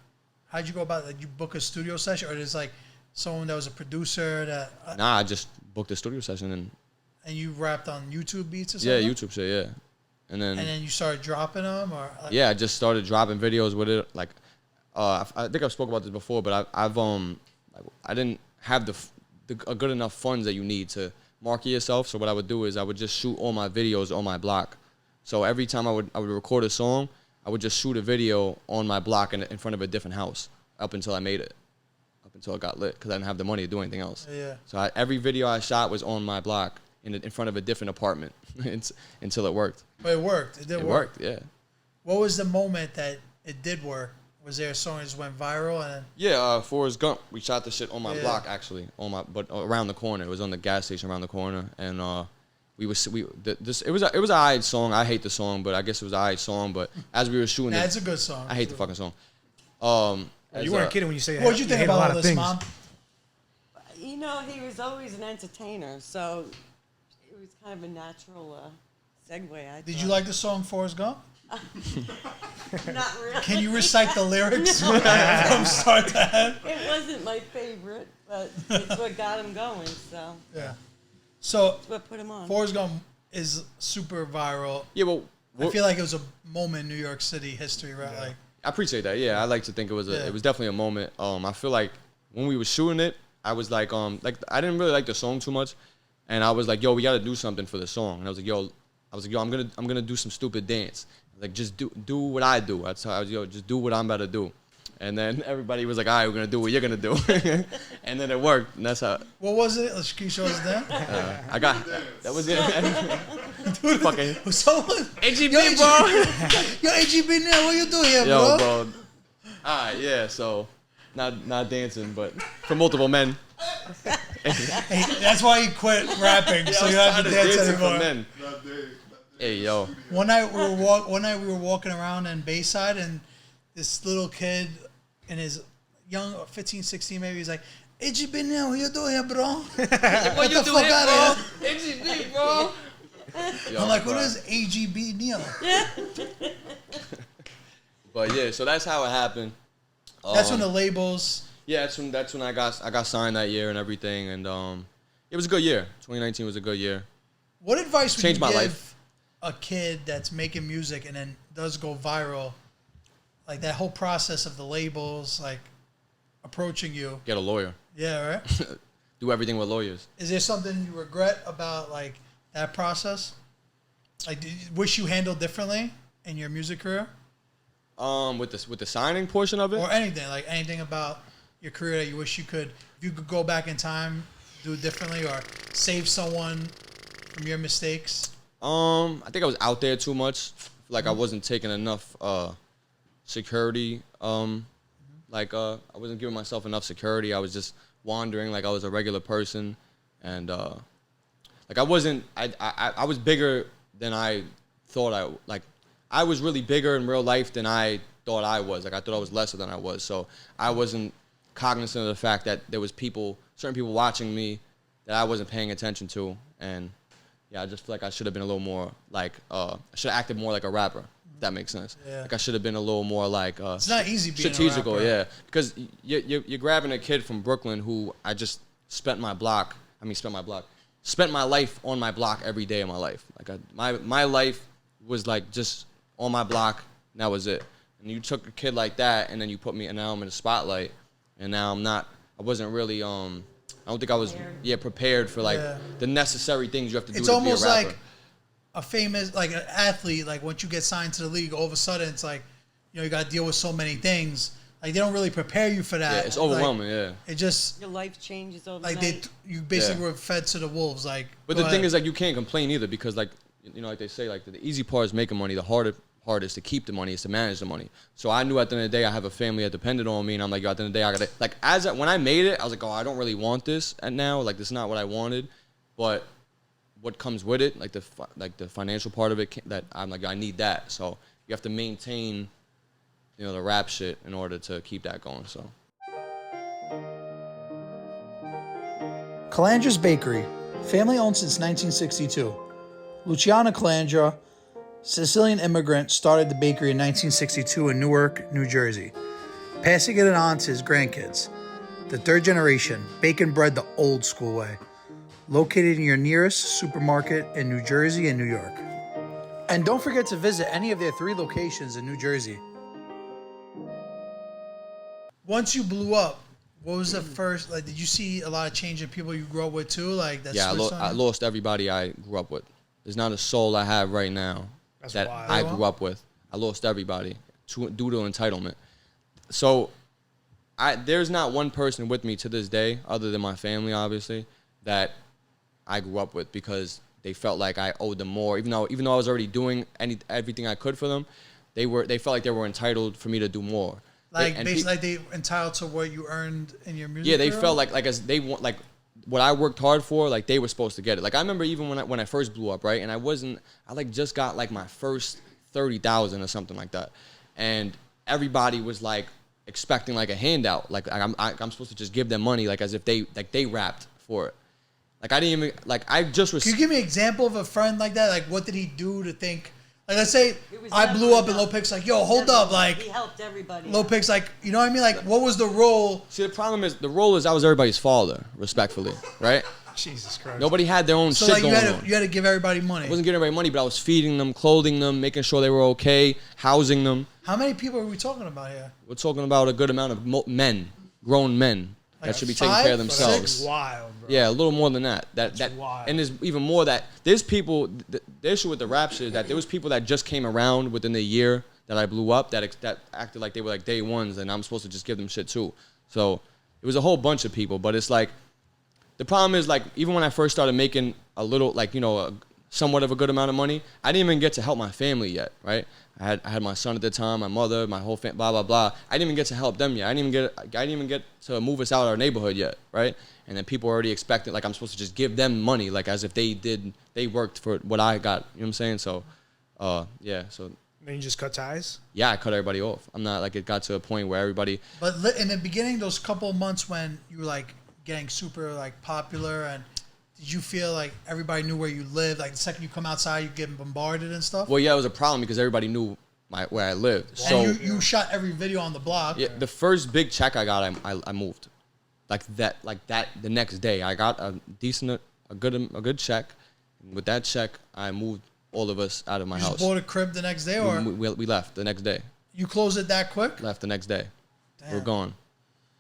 C: how'd you go about it? Like you book a studio session, or there's like someone that was a producer that?
A: Nah, I just booked a studio session
C: and you rapped on YouTube beats or something?
A: Yeah, YouTube shit, yeah. And then
C: you started dropping them, or?
A: Yeah, I just started dropping videos with it. Like, I think I've spoke about this before, but I didn't have a good enough funds that you need to market yourself. So what I would do is I would just shoot all my videos on my block. So every time I would record a song, I would just shoot a video on my block in front of a different house up until I made it, up until it got lit, because I didn't have the money to do anything else.
C: Yeah.
A: So every video I shot was on my block in front of a different apartment until it worked.
C: But it worked. It
A: worked, yeah.
C: What was the moment that it did work? Was there a song that just went viral? And
A: yeah, Forrest Gump. We shot the shit on my block, actually, but around the corner. It was on the gas station around the corner, and it was an alright song. I hate the song, but I guess it was an alright song. But as we were shooting
C: it's a good song.
A: I hate the fucking song.
B: You weren't kidding when you say.
C: What'd you think about all this, Mom?
D: You know, he was always an entertainer, so it was kind of a natural segue.
C: Did you like the song Forrest Gump?
D: Not really.
C: Can you recite the lyrics from start to end?
D: It wasn't my favorite, but it's what got him going. So
C: yeah. So
D: it's what put him on.
C: Forrest Gump is super viral.
A: Yeah, well,
C: I feel like it was a moment in New York City history, right?
A: Yeah. Like, I appreciate that. Yeah, I like to think it was definitely a moment. I feel like when we were shooting it, I was like I didn't really like the song too much, and I was like, yo, we got to do something for the song. And I was like, yo, I'm gonna do some stupid dance. Like, just do what I do. That's how I was, just do what I'm about to do. And then everybody was like, all right, we're gonna do what you're gonna do. And then it worked, and that's how.
C: What was it? Can you show us that?
A: That was it. Dude, fucking
C: someone.
A: AGB, bro.
C: Yo, AGB Neal, what you doing here,
A: bro? Yo, bro. All right, yeah. So, not dancing, but for multiple men.
C: Hey, that's why he quit rapping, so you don't have to dance anymore.
A: For men. Hey, yo.
C: One night we were walking around in Bayside, and this little kid, in his young 15, 16 maybe, he's like, AGB Neal, what you doing here, bro?
A: What you doing here, bro? AGB, bro.
C: Yo, I'm like, what is AGB Neal?
A: But yeah, so that's how it happened.
C: That's when the labels.
A: Yeah, that's when I got signed that year and everything, and it was a good year. 2019 was a good year.
C: What advice would you give
A: life.
C: A kid that's making music and then does go viral? Like that whole process of the labels, like approaching you.
A: Get a lawyer.
C: Yeah, right?
A: Do everything with lawyers.
C: Is there something you regret about like that process? Like, do you wish you handled differently in your music career?
A: With the signing portion of it,
C: or anything about your career that you wish you could, if you could go back in time, do it differently or save someone from your mistakes?
A: I think I was out there too much. Like I wasn't taking enough security. Like I wasn't giving myself enough security. I was just wandering like I was a regular person, and like I wasn't. I was bigger than I thought I was really bigger in real life than I thought I was. Like I thought I was lesser than I was. So I wasn't cognizant of the fact that there was certain people watching me that I wasn't paying attention to, and yeah, I just feel like I should have been a little more like I should have acted more like a rapper. If that makes sense.
C: Yeah.
A: Like I should have been a little more like
C: it's not easy being
A: strategical.
C: a rapper.
A: Yeah, because you're grabbing a kid from Brooklyn who I just spent my life on my block every day of my life. Like my life was like just on my block, and that was it. And you took a kid like that, and then you put me, and now I'm in the spotlight, and now I wasn't really, I don't think I was, prepared for like the necessary things you have to do to be a rapper.
C: It's almost like a famous, like an athlete, like once you get signed to the league, all of a sudden it's like, you know, you got to deal with so many things. Like they don't really prepare you for that.
A: Yeah, it's overwhelming. It
D: just your life changes overnight.
C: Like you basically were fed to the wolves. Like,
A: but the thing is, like, you can't complain either because, like, you know, like they say, like the easy part is making money. The hard part is to keep the money, is to manage the money. So I knew at the end of the day, I have a family that depended on me, and I'm like, yo, at the end of the day, I gotta like when I made it, I was like, oh, I don't really want this, and now like this is not what I wanted, but what comes with it, like the financial part of it, that I'm like, I need that. So you have to maintain, you know, the rap shit in order to keep that going. So
C: Calandra's Bakery, family owned since 1962. Luciana Calandra, Sicilian immigrant, started the bakery in 1962 in Newark, New Jersey, passing it on to his grandkids. The third generation, baking bread the old school way. Located in your nearest supermarket in New Jersey and New York. And don't forget to visit any of their 3 locations in New Jersey. Once you blew up, what was the first, like, did you see a lot of change in people you grew up with too? Like, that
A: I lost everybody I grew up with. There's not a soul I have right now that I grew up with. I lost everybody due to entitlement. So there's not one person with me to this day, other than my family, obviously, that I grew up with because they felt like I owed them more. Even though I was already doing everything I could for them, they felt like they were entitled for me to do more.
C: Like basically, like they entitled to what you earned in your music.
A: Yeah, they
C: career?
A: felt like as they want, like what I worked hard for, like they were supposed to get it. Like I remember even when I first blew up, right? And I like just got like my first 30,000 or something like that, and everybody was like expecting like a handout. Like I'm supposed to just give them money, like as if they rapped for it. Like I didn't even I just was.
C: Can you give me an example of a friend like that? Like what did he do to think? Like let's say I blew up and Lil Pic's like, yo, hold up, like
D: he helped everybody.
C: Lil Pic's like, you know what I mean? Like what was the role?
A: See, the problem is I was everybody's father, respectfully, right?
B: Jesus Christ.
A: Nobody had their own shit
C: like
A: going
C: on.
A: on.
C: You had to give everybody money.
A: I wasn't giving everybody money, but I was feeding them, clothing them, making sure they were okay, housing them.
C: How many people are we talking about here?
A: We're talking about a good amount of men, grown men. That should be taking care of themselves.
B: That's wild, bro.
A: Yeah, a little more than that. That's
B: wild.
A: And there's even more that there's people. The issue with the rap shit is that there was people that just came around within the year that I blew up that acted like they were like day ones, and I'm supposed to just give them shit too. So it was a whole bunch of people. But it's like the problem is like even when I first started making a little somewhat of a good amount of money, I didn't even get to help my family yet, right? I had my son at the time, my mother, my whole family, blah, blah, blah. I didn't even get to help them yet. I didn't even get to move us out of our neighborhood yet, right? And then people already expected, like, I'm supposed to just give them money, like, as if they worked for what I got. You know what I'm saying? So, yeah. So.
B: Then you just cut ties?
A: Yeah, I cut everybody off. I'm not, like, it got to a point where everybody.
C: But in the beginning, those couple of months when you were, like, getting super, like, popular and did you feel like everybody knew where you lived? Like the second you come outside, you're getting bombarded and stuff?
A: Well, yeah, it was a problem because everybody knew where I lived.
C: And so you shot every video on the block.
A: Yeah, the first big check I got, I moved. Like that the next day. I got a good check. With that check, I moved all of us out of my house.
C: You just bought a crib the next day, or
A: we left the next day.
C: You closed it that quick?
A: Left the next day.
C: Damn.
A: We're gone.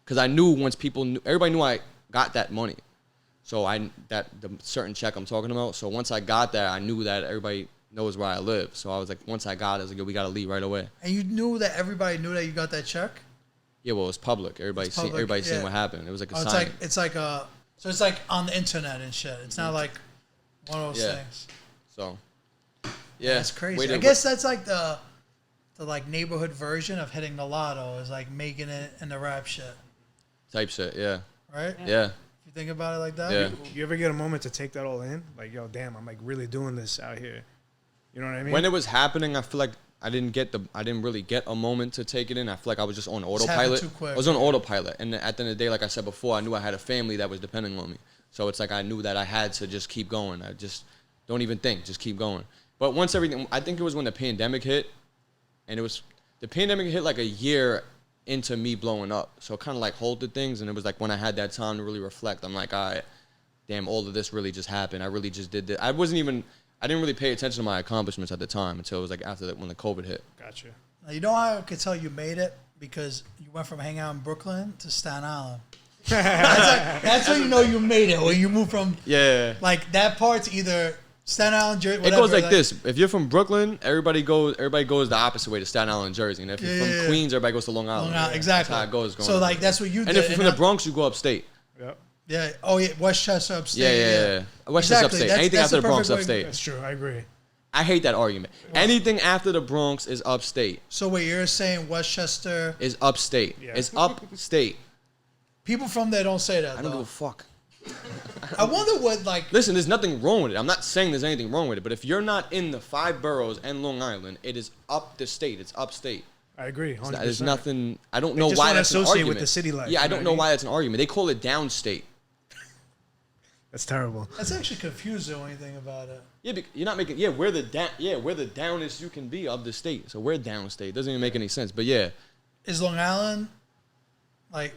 A: Because I knew once everybody knew I got that money. So the certain check I'm talking about. So once I got that, I knew that everybody knows where I live. So I was like, once I got it, I was like, yo, we got to leave right away.
C: And you knew that everybody knew that you got that check?
A: Yeah, well, it's public. Everybody's seen what happened. It was like a sign.
C: It's like on the internet and shit. It's not like one of those things.
A: So, yeah,
C: that's crazy. I guess that's like the like neighborhood version of hitting the lotto is like making it in the rap shit.
A: Type shit, yeah.
C: Right?
A: Yeah.
C: If you think about it like that.
A: Yeah.
B: You ever get a moment to take that all in? Like, yo, damn, I'm like really doing this out here. You know what I mean?
A: When it was happening, I feel like I didn't really get a moment to take it in. I feel like I was just on autopilot.
C: Too quick.
A: I was on autopilot. And at the end of the day, like I said before, I knew I had a family that was depending on me. So it's like I knew that I had to just keep going. I just don't even think, just keep going. But once everything, I think it was when the pandemic hit, and the pandemic hit like a year into me blowing up. So it kind of like halted things, and it was like when I had that time to really reflect, I'm like, all right, damn, all of this really just happened. I really just did this. I didn't really pay attention to my accomplishments at the time until it was like after that when the COVID hit.
B: Gotcha.
C: Now, you know how I could tell you made it? Because you went from hanging out in Brooklyn to Staten Island. That's how you know you made it, when you move from like that part's either Staten Island, Jersey, whatever.
A: It goes like this. If you're from Brooklyn, everybody goes the opposite way to Staten Island, Jersey. And if you're from Queens, everybody goes to Long Island.
C: Exactly.
A: That's how it goes.
C: So like that's what you did.
A: And if you're from the Bronx, you go upstate.
B: Yep.
C: Yeah. Oh yeah, Westchester upstate.
A: Yeah. Westchester upstate. Anything after the Bronx upstate.
B: That's true. I agree.
A: I hate that argument. Anything after the Bronx is upstate.
C: So wait, you're saying Westchester
A: is upstate? Yeah. It's upstate.
C: People from there don't say that.
A: I don't give a fuck.
C: I wonder what like.
A: Listen, there's nothing wrong with it. I'm not saying there's anything wrong with it, but if you're not in the 5 boroughs and Long Island, it is up the state. It's upstate.
B: I agree. 100%.
A: There's nothing. I don't know why that's an argument.
B: With the city life.
A: Yeah, I don't know why that's an argument. They call it downstate.
B: That's terrible.
C: That's actually confusing when you think about it.
A: Yeah, you're not making. Yeah, we're the downest you can be of the state. So we're downstate. Doesn't even make any sense. But yeah,
C: is Long Island like?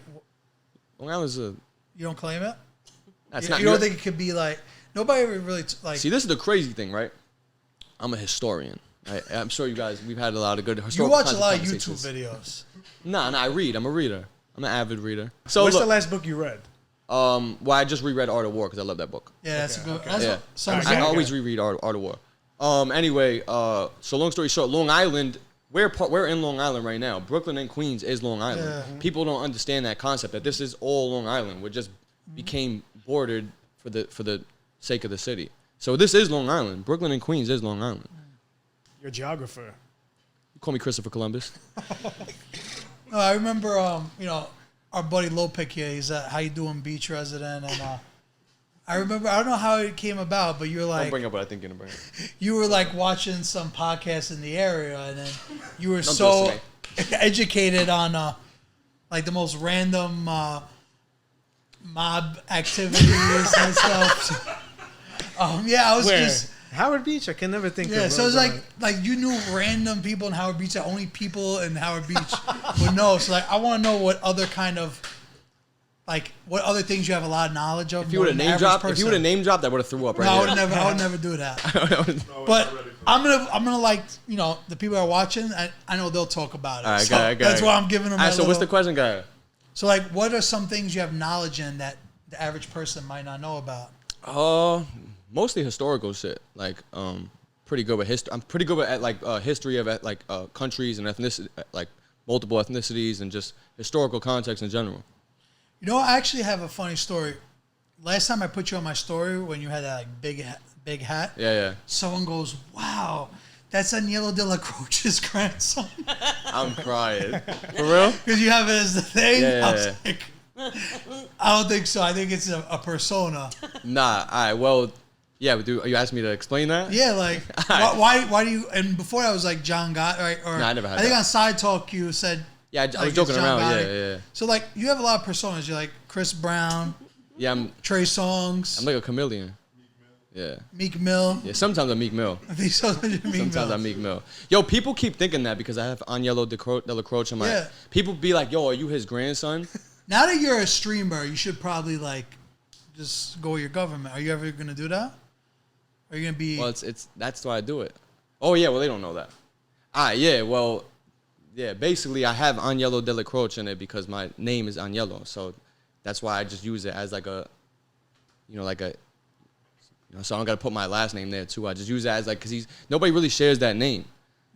A: Long Island's a.
C: You don't claim it.
A: That's
C: you don't think it could be like nobody ever really like.
A: See, this is the crazy thing, right? I'm a historian. I'm sure you guys. We've had a lot of good historical.
C: You watch a lot of YouTube videos.
A: Nah, I read. I'm a reader. I'm an avid reader. So
B: what's the last book you read?
A: Well, I just reread Art of War because I love that book.
C: Yeah, that's a good.
A: Okay. I always reread Art of War. Anyway, so long story short, Long Island. We're in Long Island right now. Brooklyn and Queens is Long Island. Yeah. People don't understand that concept that this is all Long Island. We just became bordered for the sake of the city. So this is Long Island. Brooklyn and Queens is Long Island.
B: You're a geographer.
A: You call me Christopher Columbus.
C: I remember, our buddy Lopik here. He's a How You Doing Beach resident, and I remember. I don't know how it came about, but you're like.
A: Don't bring up what I think you're gonna bring up.
C: You were like watching some podcast in the area, and then you were so educated on like the most random mob activities and stuff. I was just.
B: Howard Beach? I can never think of it.
C: Yeah, so it's like you knew random people in Howard Beach that only people in Howard Beach would know. So like I want to know what other kind of what other things you have a lot of knowledge of.
A: If you would have name dropped, I would have threw up right now.
C: I would never do that. But I'm gonna like the people that are watching. I know they'll talk about it.
A: All right,
C: so that's why I'm giving them.
A: All right, so what's the question, guy?
C: So like, what are some things you have knowledge in that the average person might not know about?
A: Mostly historical shit. Like, pretty good with history. I'm pretty good at history of countries and ethnicity, like multiple ethnicities and just historical context in general.
C: I actually have a funny story. Last time I put you on my story when you had that big hat.
A: Yeah.
C: Someone goes, "Wow, that's Agnello De La Croce's grandson."
A: I'm crying. For real?
C: Because you have it as the thing.
A: Yeah.
C: I was like, I don't think so. I think it's a persona.
A: Nah. All right. Well. Yeah, but you asked me to explain that?
C: Yeah, like, why do you, and before I was like John Gotti, right? Or
A: no, I never had
C: I think on Side Talk you said.
A: Yeah, I was joking around, yeah.
C: So like, you have a lot of personas. You're like Chris Brown.
A: Yeah, I'm
C: Trey Songz.
A: I'm like a chameleon. Yeah.
C: Meek Mill.
A: Yeah, sometimes I'm Meek Mill.
C: I think sometimes
A: I'm Meek Mill. Yo, people keep thinking that because I have Agnello De La Croce on my... Yeah. People be like, yo, are you his grandson?
C: Now that you're a streamer, you should probably like just go with your government. Are you ever going to do that? Are you gonna be?
A: Well, that's why I do it. Oh yeah, well they don't know that. Yeah, well, yeah. Basically, I have Agnello De La Croce in it because my name is Agnello, so that's why I just use it as like a, so I don't gotta put my last name there too. I just use it as like because nobody really shares that name,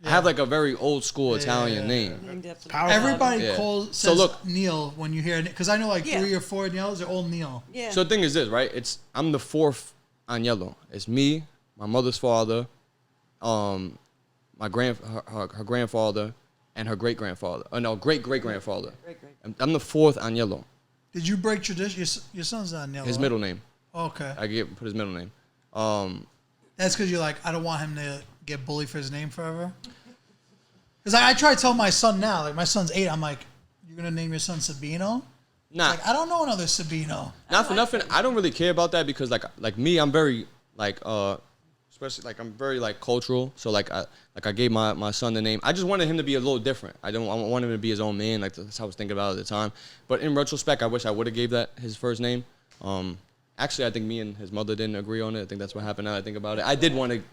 A: I have like a very old school Italian name.
C: Everybody says Neal when you hear it, because I know like 3 or 4 Neals are all Neal.
D: Yeah.
A: So the thing is this, right? I'm the 4th Agnello. It's me, my mother's father, her grandfather, and her great grandfather. Great grandfather. I'm the 4th Agnello.
C: Did you break tradition? Your son's not Agnello.
A: His middle name.
C: Okay.
A: I put his middle name.
C: That's because you're like, I don't want him to get bullied for his name forever. Because I try to tell my son now, like my son's 8, I'm like, you're gonna name your son Sabino?
A: Nah.
C: Like, I don't know another Sabino.
A: Not for nothing. I don't really care about that because like me, I'm very like especially like I'm very like cultural. So like I gave my son the name. I just wanted him to be a little different. I want him to be his own man. Like that's how I was thinking about it at the time. But in retrospect, I wish I would have gave that his first name. Actually, I think me and his mother didn't agree on it. I think that's what happened now that I think about it. I did want to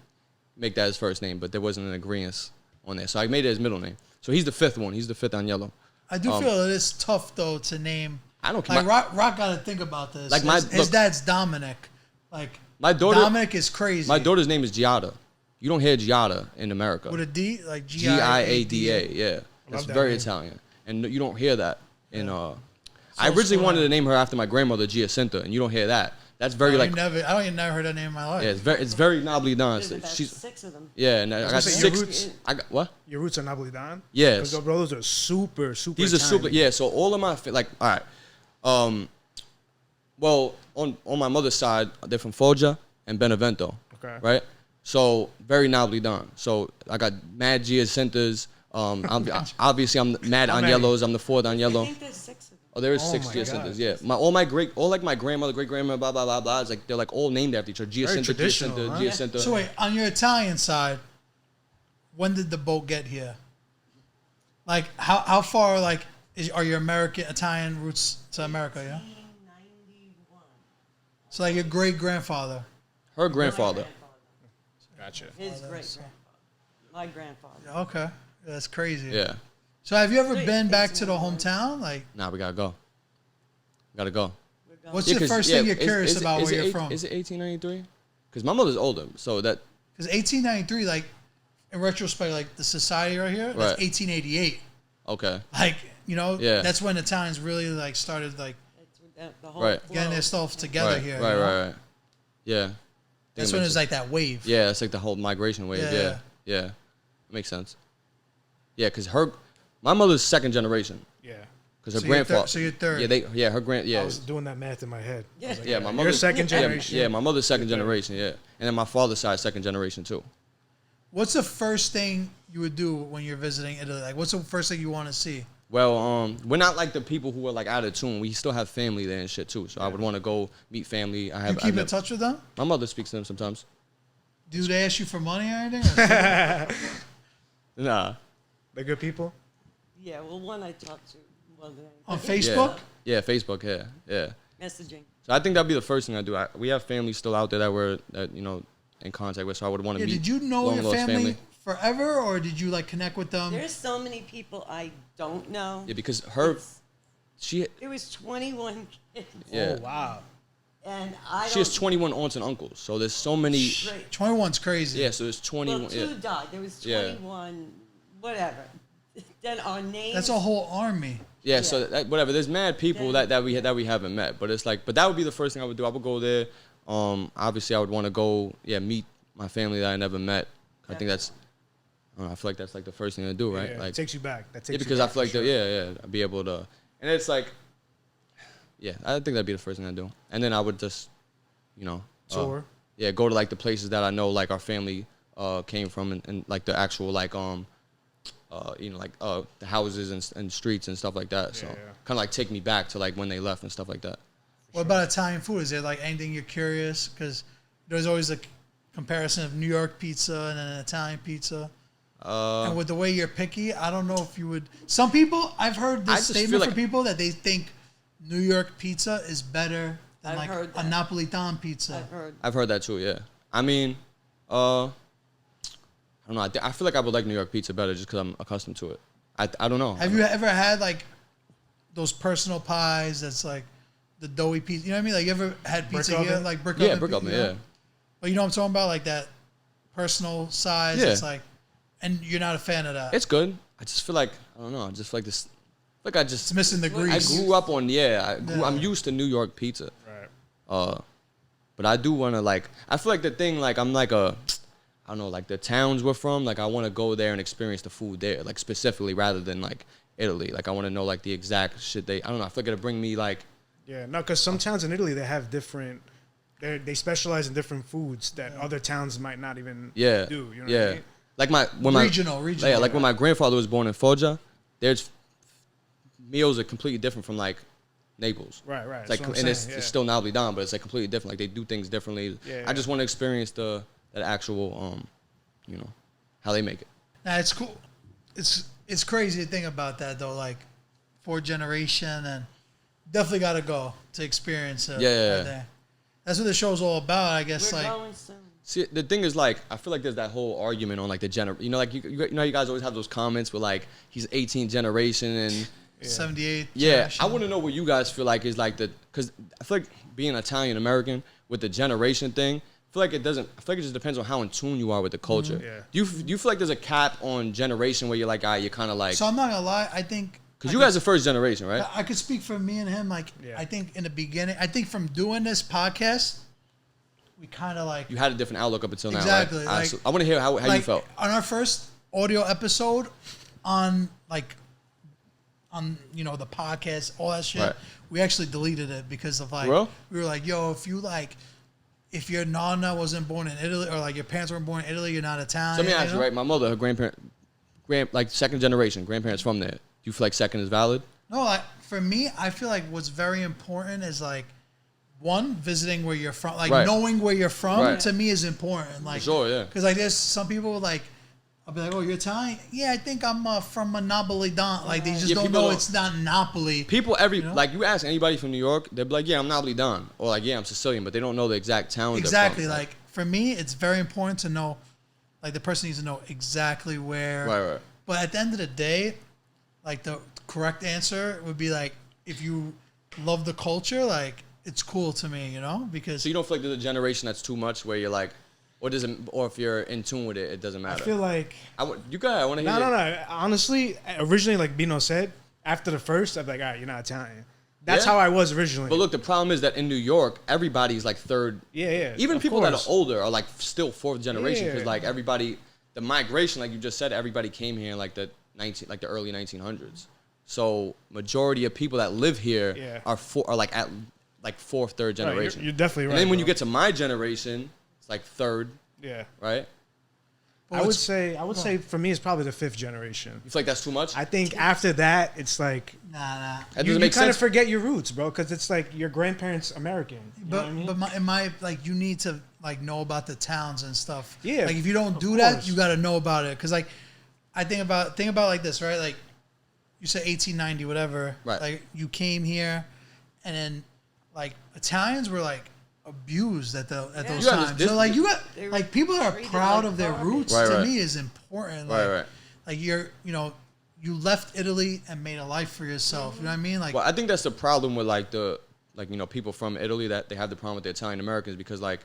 A: make that his first name, but there wasn't an agreement on there. So I made it his middle name. So he's the 5th one. He's the 5th Agnello.
C: I do feel it is tough, though, to name.
A: I don't care.
C: Like, Rock got to think about this.
A: Like
C: his dad's Dominic. Like,
A: my daughter,
C: Dominic is crazy.
A: My daughter's name is Giada. You don't hear Giada in America.
C: With a D? Like
A: Giada, yeah. That's very name. Italian. And you don't hear that in... I originally wanted to name her after my grandmother, Giacinta, and you don't hear that. That's very I
C: don't even never heard that name in my life.
A: Yeah, it's very Napolitan.
D: She's 6 of them.
A: Yeah, and I got 6. I got what?
B: Your roots are Napolitan?
A: Yes.
B: Because your brothers are super
A: These are super. Yeah, so all of my all right. Well, on my mother's side, they're from Foggia and Benevento. Okay. Right. So very Napolitan. So I got mad Giacintas. Obviously I'm mad Agnellos. I'm the 4th Agnello.
D: I think there's 6 of them.
A: Oh, there is 6 Giacintas, yeah. All my grandmother, great grandmother, blah blah blah blah. It's like they're like all named after each other. Giacinta.
C: So wait, on your Italian side, when did the boat get here? Like how far are your Italian roots to America? Yeah.
D: 1891.
C: So like your great grandfather.
A: Her grandfather.
B: Gotcha.
D: His great grandfather. My grandfather.
C: Okay, that's crazy.
A: Yeah.
C: So have you ever been back to the hometown? Like,
A: nah, we gotta go. Gotta go.
C: What's the first thing you're curious about where you're from?
A: Is it 1893? Because my mother's older, so that.
C: Because 1893, like, in retrospect, like the society right here, that's 1888.
A: Okay.
C: Like, that's when Italians really like started like getting their stuff together here.
A: Right. Yeah.
C: That's when it's like that wave.
A: Yeah, it's like the whole migration wave. Yeah. Makes sense. Yeah, because my mother's 2nd generation.
B: Yeah.
A: Because her grandfather.
C: So you're 3rd.
A: Yeah,
B: I was doing that math in my head.
A: Yeah, my mother's
B: 2nd generation.
A: Yeah, my mother's 2nd generation. Yeah, and then my father's side 2nd generation too.
C: What's the first thing you would do when you're visiting Italy? Like, what's the first thing you want to see?
A: Well, we're not like the people who are like out of tune. We still have family there and shit too. So I would want to go meet family.
C: You keep in touch with them?
A: My mother speaks to them sometimes.
C: Do they ask you for money or anything?
A: Nah.
B: They're good people?
D: Yeah, well, one I talked to.
C: On Facebook?
A: Yeah, Facebook, yeah.
D: Messaging.
A: So I think that'd be the first thing I do. We have family still out there that we're in contact with, so I would want to meet.
C: Did you know your family forever, or did you like connect with them?
D: There's so many people I don't know.
A: Yeah, because it
D: was 21 kids.
A: Yeah.
B: Oh, wow.
D: And
A: she has 21 aunts and uncles, so there's so many.
C: 21's crazy.
A: Yeah, so there's 21.
D: Well, 2 died. There was 21, whatever. Then our names.
C: That's a whole army.
A: Yeah, so whatever. There's mad people that we haven't met, but it's like, but that would be the first thing I would do. I would go there. Obviously, I would want to go, meet my family that I never met. I think that's. I feel like that's like the first thing to do, right? Like
B: it takes you back.
A: Because I feel like I'd be able to, and it's like, I think that'd be the first thing I'd do, and then I would just,
B: tour.
A: Go to like the places that I know like our family came from, and like the actual like the houses and streets and stuff like that. So kind of like take me back to like when they left and stuff like that.
C: What about Italian food? Is there like anything you're curious? Because there's always a comparison of New York pizza and an Italian pizza. And with the way you're picky, I don't know if you would. Some people, I've heard this statement from people that they think New York pizza is better than like a Napolitan pizza.
A: I've heard that too. Yeah. I mean, I don't know. I feel like I would like New York pizza better just because I'm accustomed to it. I don't know.
C: Have you ever had like those personal pies that's like the doughy pizza? You know what I mean? Like you ever had pizza here? Like brick oven?
A: Yeah, brick oven, yeah.
C: But you know what I'm talking about? Like that personal size. Yeah. It's like, And you're not a fan of that.
A: It's good. I just feel like I don't know. I just feel like this. Like
C: it's missing the grease.
A: I grew up on I'm used to New York pizza.
B: Right.
A: But I do want to like. I feel like the thing like I'm like I don't know, like the towns we're from. Like I want to go there and experience the food there, like specifically rather than like Italy. Like I want to know like the exact shit I don't know. I feel like it'll bring me like.
B: Yeah, no, because some towns in Italy they have different. They specialize in different foods that other towns might not even do. You know what I mean?
A: Like
C: regional.
A: Yeah, like when my grandfather was born in Foggia, there's meals are completely different from like Naples.
B: Right.
A: It's like, and it's still Napolitan, but it's like completely different. Like they do things differently. I just want to experience that actual, how they make it.
C: Nah, it's cool. It's crazy to think about that though. Like, 4th generation, and definitely got to go to experience it.
A: Yeah.
C: That's what the show's all about, I guess.
D: We're
C: like,
D: going soon.
A: See, the thing is, like, I feel like there's that whole argument on, like, the like, you know, you guys always have those comments where, like, he's 18th generation and
C: 78th
A: generation. I want to know what you guys feel like is, like, because I feel like being Italian-American with the generation thing, I feel like it just depends on how in tune you are with the culture.
B: Yeah.
A: Do you feel like there's a cap on generation where you're like, you're kind of like...
C: So I'm not going to lie, I think...
A: Because you guys are first generation, right?
C: I could speak for me and him. Like, I think in the beginning, I think from doing this podcast... We kind of like...
A: You had a different outlook up until now,
C: exactly.
A: Right?
C: Like,
A: I want to hear how you felt.
C: On our first audio episode on the podcast, all that shit,
A: right.
C: We actually deleted it because of like...
A: Bro?
C: We were like, yo, if your nonna wasn't born in Italy or like your parents weren't born in Italy, you're not Italian.
A: So let me ask you, right? My mother, her like second generation, grandparents from there. Do you feel like second is valid?
C: No, like for me, I feel like what's very important is like, one, visiting where you're from, like knowing where you're from to me is important. Like,
A: sure, yeah.
C: Because like there's some people like, I'll be like, oh, you're Italian? Yeah, I think I'm from a Napolitan. Like they just don't know it's not Napoli.
A: People like you ask anybody from New York, they'll be like, yeah, I'm Napolitan, or like, yeah, I'm Sicilian, but they don't know the exact town.
C: Exactly.
A: They're from.
C: Like for me, it's very important to know, like the person needs to know exactly where.
A: Right.
C: But at the end of the day, like the correct answer would be like, if you love the culture, like. It's cool to me, because... So
A: you don't feel like there's a generation that's too much where you're like... Or if you're in tune with it, it doesn't matter?
B: I feel like...
A: I want to hear...
B: No. Honestly, originally, like Bino said, after the first, I'd be like, all right, you're not Italian. That's how I was originally.
A: But look, the problem is that in New York, everybody's like third...
B: Yeah.
A: Even people that are older are like still 4th generation because like everybody... The migration, like you just said, everybody came here in like the early 1900s. So majority of people that live here are like at... like 4th, 3rd generation.
B: You're definitely right.
A: And then when you get to my generation, it's like 3rd.
B: Yeah.
A: Right?
B: I would say for me it's probably the 5th generation.
A: You feel like that's too much?
B: I think after that it's like
C: nah.
B: You kind of forget your roots, bro, because it's like your grandparents American.
C: But like you need to like know about the towns and stuff.
B: Yeah.
C: Like if you don't do that, you got to know about it because like I think about like this, right? Like you said 1890 whatever.
A: Right.
C: Like you came here and then like Italians were like abused at those times. So like you got like people that are proud of their roots to me is important. Like,
A: right.
C: Like you left Italy and made a life for yourself. You know what I mean? Like,
A: well, I think that's the problem with like people from Italy that they have the problem with the Italian Americans because like,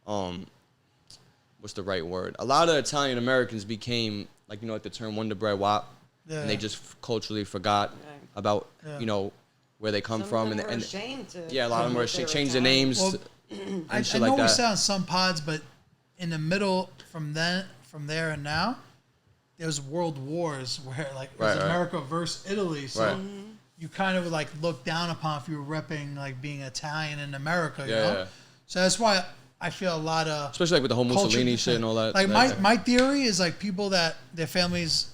A: what's the right word? A lot of Italian Americans became like like the term Wonder Bread Wop, and they just culturally forgot about where they come from, and a lot of them were changed their names.
C: Well, I know we said on some pods, but in the middle from there and now, there was world wars where like it was America versus Italy, so you kind of like look down upon if you were repping like being Italian in America, you know. So that's why I feel a lot of
A: especially like with the whole Mussolini shit and all that.
C: Like my theory is like people that their families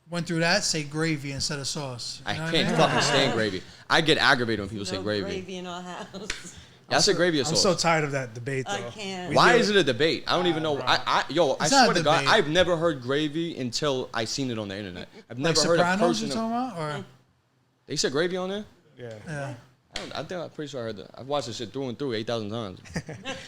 C: went through that say gravy instead of sauce.
A: I can't fucking stand gravy. I get aggravated when people say gravy.
D: Gravy in our house.
A: I say gravy or sauce.
B: I'm so tired of that debate, though.
D: I can't.
A: Why is it a debate? I don't even know. I swear to God,
C: debate.
A: I've never heard gravy until I seen it on the internet. I've never heard a
C: Sopranos
A: person.
C: you're talking about, or
A: They said gravy on there?
B: Yeah.
A: I'm pretty sure I heard that. I've watched this shit through and through 8,000 times.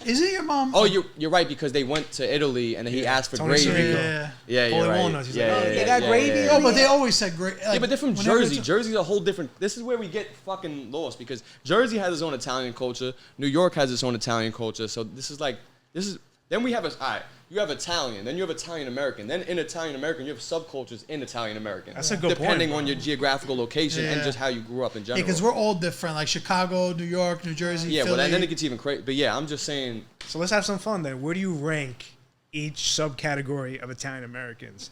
C: Is it your mom?
A: Oh, you're right because they went to Italy and then he asked for gravy.
C: Yeah,
A: you're right.
B: They got gravy.
C: No, but they always said gravy. Like,
A: yeah, but they're from Jersey. Jersey's a whole different. This is where we get fucking lost because Jersey has its own Italian culture. New York has its own Italian culture. So this is Then we have all right. You have Italian, then you have Italian American, then in Italian American you have subcultures in Italian American.
B: That's a good point.
A: Depending on your geographical location and just how you grew up in general.
C: Yeah, because we're all different, like Chicago, New York, New Jersey,
A: Yeah,
C: Philly.
A: well, then it gets even crazy. But yeah, I'm just saying.
B: So let's have some fun then. Where do you rank each subcategory of Italian Americans?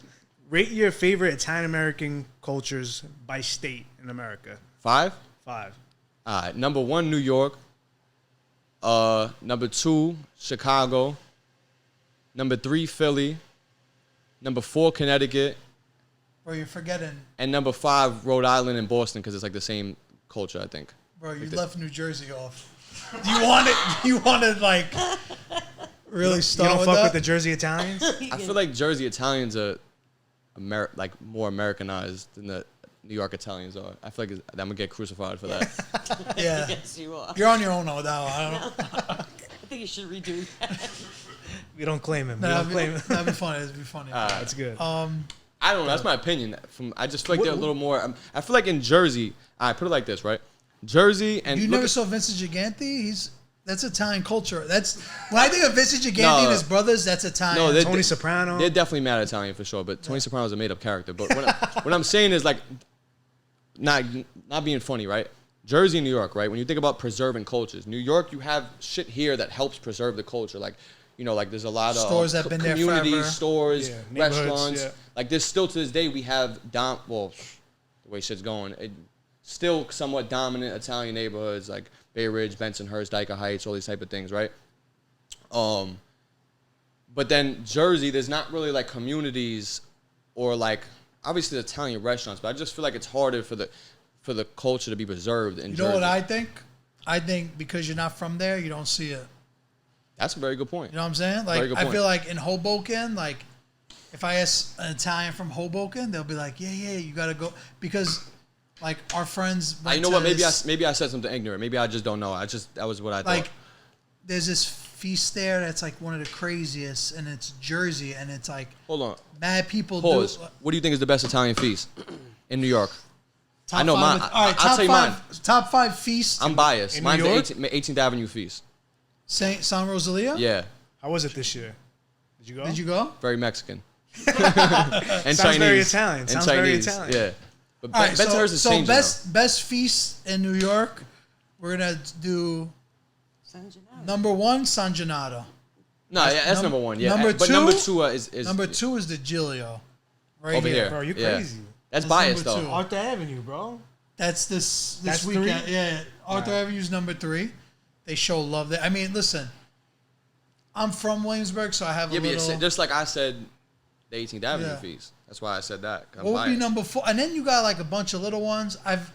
B: Rate your favorite Italian American cultures by state in America.
A: 5?
B: 5.
A: All right. Number 1, New York. Number 2, Chicago. Number 3, Philly. Number 4, Connecticut.
C: Bro, you're forgetting.
A: And number 5, Rhode Island and Boston, because it's like the same culture, I think.
C: Bro, you left New Jersey off. You wanted like really start
B: You don't
C: with
B: fuck
C: that?
B: with the Jersey Italians?
A: I feel like Jersey Italians are like more Americanized than the New York Italians are. I feel like I'm gonna get crucified for that.
C: Yeah.
D: Yes, you are.
C: You're on your own with that one. I don't know.
D: I think you should redo that.
B: We don't claim him. We
C: That'd
B: don't
C: be,
B: claim him.
C: that'd be funny. That'd be funny.
B: That's good.
A: I don't know. That's my opinion. I just feel like they're a little more. I feel like in Jersey, I put it like this, right? Jersey and
C: You never saw Vincent Gigante? That's Italian culture. That's when I think of Vincent Gigante and his brothers. That's Italian.
A: No,
B: Tony Soprano.
A: They're definitely mad Italian for sure. But Tony Soprano's a made-up character. But what I'm saying is like, not being funny, right? Jersey and New York, right? When you think about preserving cultures, New York, you have shit here that helps preserve the culture, like. You know, like there's a lot of
C: stores that have been there
A: communities,
C: forever.
A: stores,
B: neighborhoods,
A: restaurants. Like there's still to this day we have the way shit's going, still somewhat dominant Italian neighborhoods like Bay Ridge, Bensonhurst, Dyker Heights, all these type of things, right? But then Jersey, there's not really like communities or like obviously the Italian restaurants, but I just feel like it's harder for the culture to be preserved in Jersey.
C: You know what I think? I think because you're not from there, you don't see it.
A: That's a very good point.
C: You know what I'm saying? Like I
A: point.
C: feel like in Hoboken, like if I ask an Italian from Hoboken, they'll be like, yeah, you gotta go because like our friends.
A: You know what? Maybe I said something ignorant. Maybe I just don't know. That was what I thought.
C: Like there's this feast there that's like one of the craziest, and it's Jersey, and it's like
A: hold on,
C: mad people.
A: Pause. What do you think is the best Italian feast in New York?
C: Top
A: I know mine.
C: I'll
A: tell you mine.
C: Top 5 feasts.
A: I'm biased.
B: in
A: Mine's
B: New York?
A: the 18th Avenue feast.
C: San Rosalia?
A: Yeah.
B: How was it this year? Did you go?
C: Did you go?
A: Very Mexican. and
B: Sounds
A: Chinese.
B: very Italian.
A: And
B: Sounds
A: Chinese.
B: very Italian.
A: Yeah. But
C: All right,
A: Bensonhurst is changing
C: best feast in New York. We're gonna do
D: San Gennaro.
C: number 1, San Gennaro.
A: No, yeah, that's number 1. Yeah.
C: Number
A: but
C: two-
A: number 2 is
C: Number 2 is the Giglio. Right
A: over here.
B: Bro, you
A: Yeah.
B: crazy.
A: That's
C: That's
A: biased
C: number
A: though.
C: 2.
B: Arthur Avenue, bro.
C: That's this
B: That's
C: weekend.
B: 3?
C: Yeah. Arthur Avenue's number 3. They show love there. I mean, listen. I'm from Williamsburg, so I have a
A: Yeah, but
C: little.
A: just like I said, the 18th Avenue
C: Yeah.
A: feast. That's why I said that. I'm
C: What would be
A: biased.
C: number 4? And then you got like a bunch of little ones. I've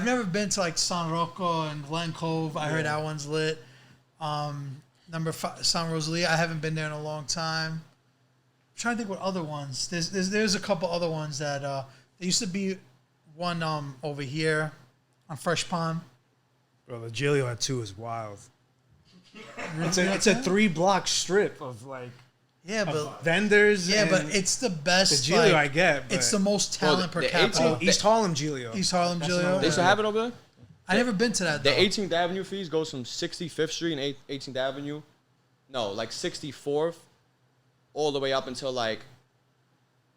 C: never been to like San Rocco and Glen Cove. I heard that one's lit. Number 5, San Rosalia. I haven't been there in a long time. I'm trying to think what other ones. There's a couple other ones that there used to be one over here on Fresh Pond.
B: Bro, the Giglio at 2 is wild. It's a 3-block strip of like
C: Yeah, but
B: vendors.
C: yeah,
B: and
C: but it's the best.
B: the Giglio
C: like,
B: I get. But
C: it's the most talent per
A: the
C: capita.
A: 18th
B: East Harlem Giglio.
C: East Harlem Giglio.
A: They still have it over there?
C: I never been to that.
A: The
C: Though.
A: 18th Avenue feast goes from 65th Street and 18th Avenue. No, like 64th all the way up until like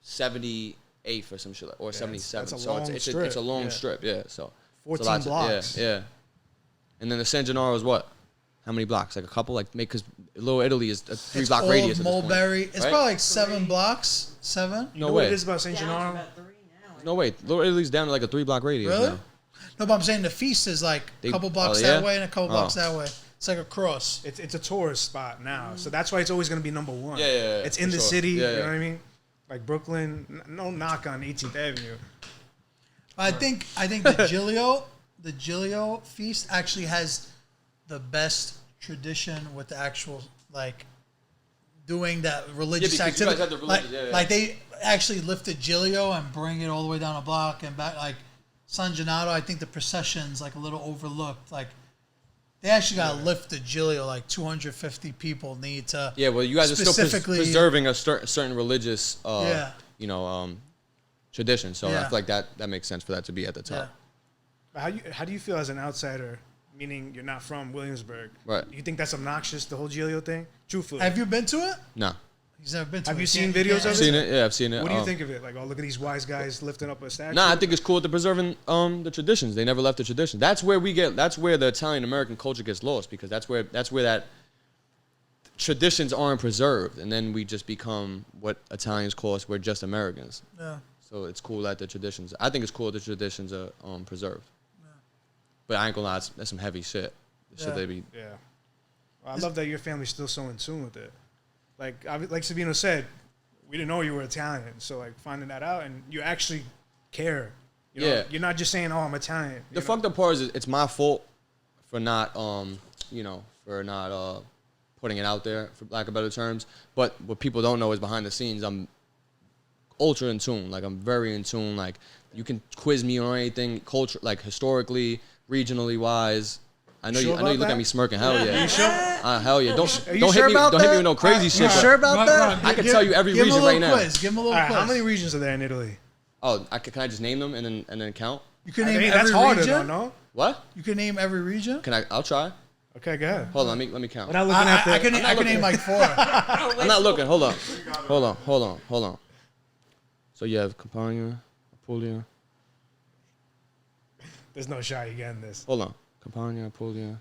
A: 78th or some shit, or 77th.
B: that's a
A: So
B: long
A: it's
B: strip.
A: a long
B: Yeah.
A: strip, yeah. So
B: 14
A: it's a lot
B: blocks.
A: Yeah. And then the San Gennaro is what? How many blocks? Like a couple? Like because Little Italy is a 3-block
C: all
A: radius.
C: of
A: at this point,
C: Mulberry. It's
A: right?
C: probably like 7 blocks. 7.
B: You
A: No
B: know
A: way.
B: what it is about St.
D: Down to
B: Gennaro?
D: about 3 now.
A: No wait, Little Italy's down to like a 3-block radius
C: Really?
A: now.
C: No, but I'm saying the feast is like a couple blocks
A: yeah?
C: that way and a couple blocks
A: Oh.
C: that way. It's like a cross.
B: It's a tourist spot now, so that's why it's always going to be number 1.
A: Yeah,
B: It's in
A: for
B: the
A: sure.
B: city.
A: Yeah,
B: You know
A: yeah.
B: what I mean? Like Brooklyn. No knock on 18th Avenue.
C: I think the Giglio feast actually has the best tradition with the actual like doing that religious
A: because you
C: activity.
A: guys have the religious- yeah.
C: Like they actually lift the Giglio and bring it all the way down a block and back. Like San Gennaro, I think the procession's like a little overlooked. Like they actually got to lift the Giglio. Like 250 people need to.
A: Yeah, well, you guys are still
C: specifically
A: preserving a certain religious,
C: Yeah.
A: tradition. So I
C: Yeah.
A: feel like that makes sense for that to be at the top.
C: Yeah.
B: How do you feel as an outsider meaning you're not from Williamsburg.
A: Right.
B: You think that's obnoxious, the whole Giglio thing? Truthfully.
C: Have you been to it?
A: No.
C: He's never been to it.
B: Have you
C: He
B: seen
C: can't-
B: videos
C: can't
B: of
A: I've
B: it?
A: seen it. Yeah, I've seen it.
B: What do you think of it? Like, oh, look at these wise guys lifting up a statue.
A: Nah, I think it's cool that they're preserving the traditions. They never left the tradition. That's where the Italian American culture gets lost, because that's where that traditions aren't preserved, and then we just become what Italians call us. We're just Americans.
C: Yeah.
A: So it's cool that the traditions. I think it's cool that the traditions are preserved. But I ain't gonna lie, that's some heavy shit. The shit they be.
B: Yeah. Well, I love that your family's still so in tune with it. Like Sabino said, we didn't know you were Italian. So, like, finding that out, and you actually care. You know,
A: Yeah.
B: You're not just saying, oh, I'm Italian.
A: The fucked up part is it's my fault for not putting it out there, for lack of better terms. But what people don't know is behind the scenes, I'm ultra in tune. Like, I'm very in tune. Like, you can quiz me on anything, culture, like historically, regionally wise. I know
B: Sure
A: you look
B: about
A: at me
B: that?
A: smirking. Hell yeah.
B: You sure?
A: Hell yeah. Don't
B: Are you
A: don't
B: sure
A: hit me.
B: about
A: Don't hit me
B: that?
A: with no crazy shit. but
B: about that?
A: I can tell you every
C: give
A: region
C: him a
A: right
C: little
A: now.
C: quiz. Give him a little
B: All right,
C: quiz.
B: how many regions are there in Italy?
A: Oh, can I just name them and then count?
C: You can
B: I
C: name
B: mean,
C: every
B: that's harder,
C: region.
B: though, no?
A: What?
C: You can name every region.
A: I'll try.
B: Okay, go ahead.
A: Hold on. Let me count.
B: Without looking at the...
C: I can name like 4.
A: I'm not looking. Hold on. So you have Campania, Apulia.
B: There's no shot you getting this.
A: Hold on. Campania, Apulia.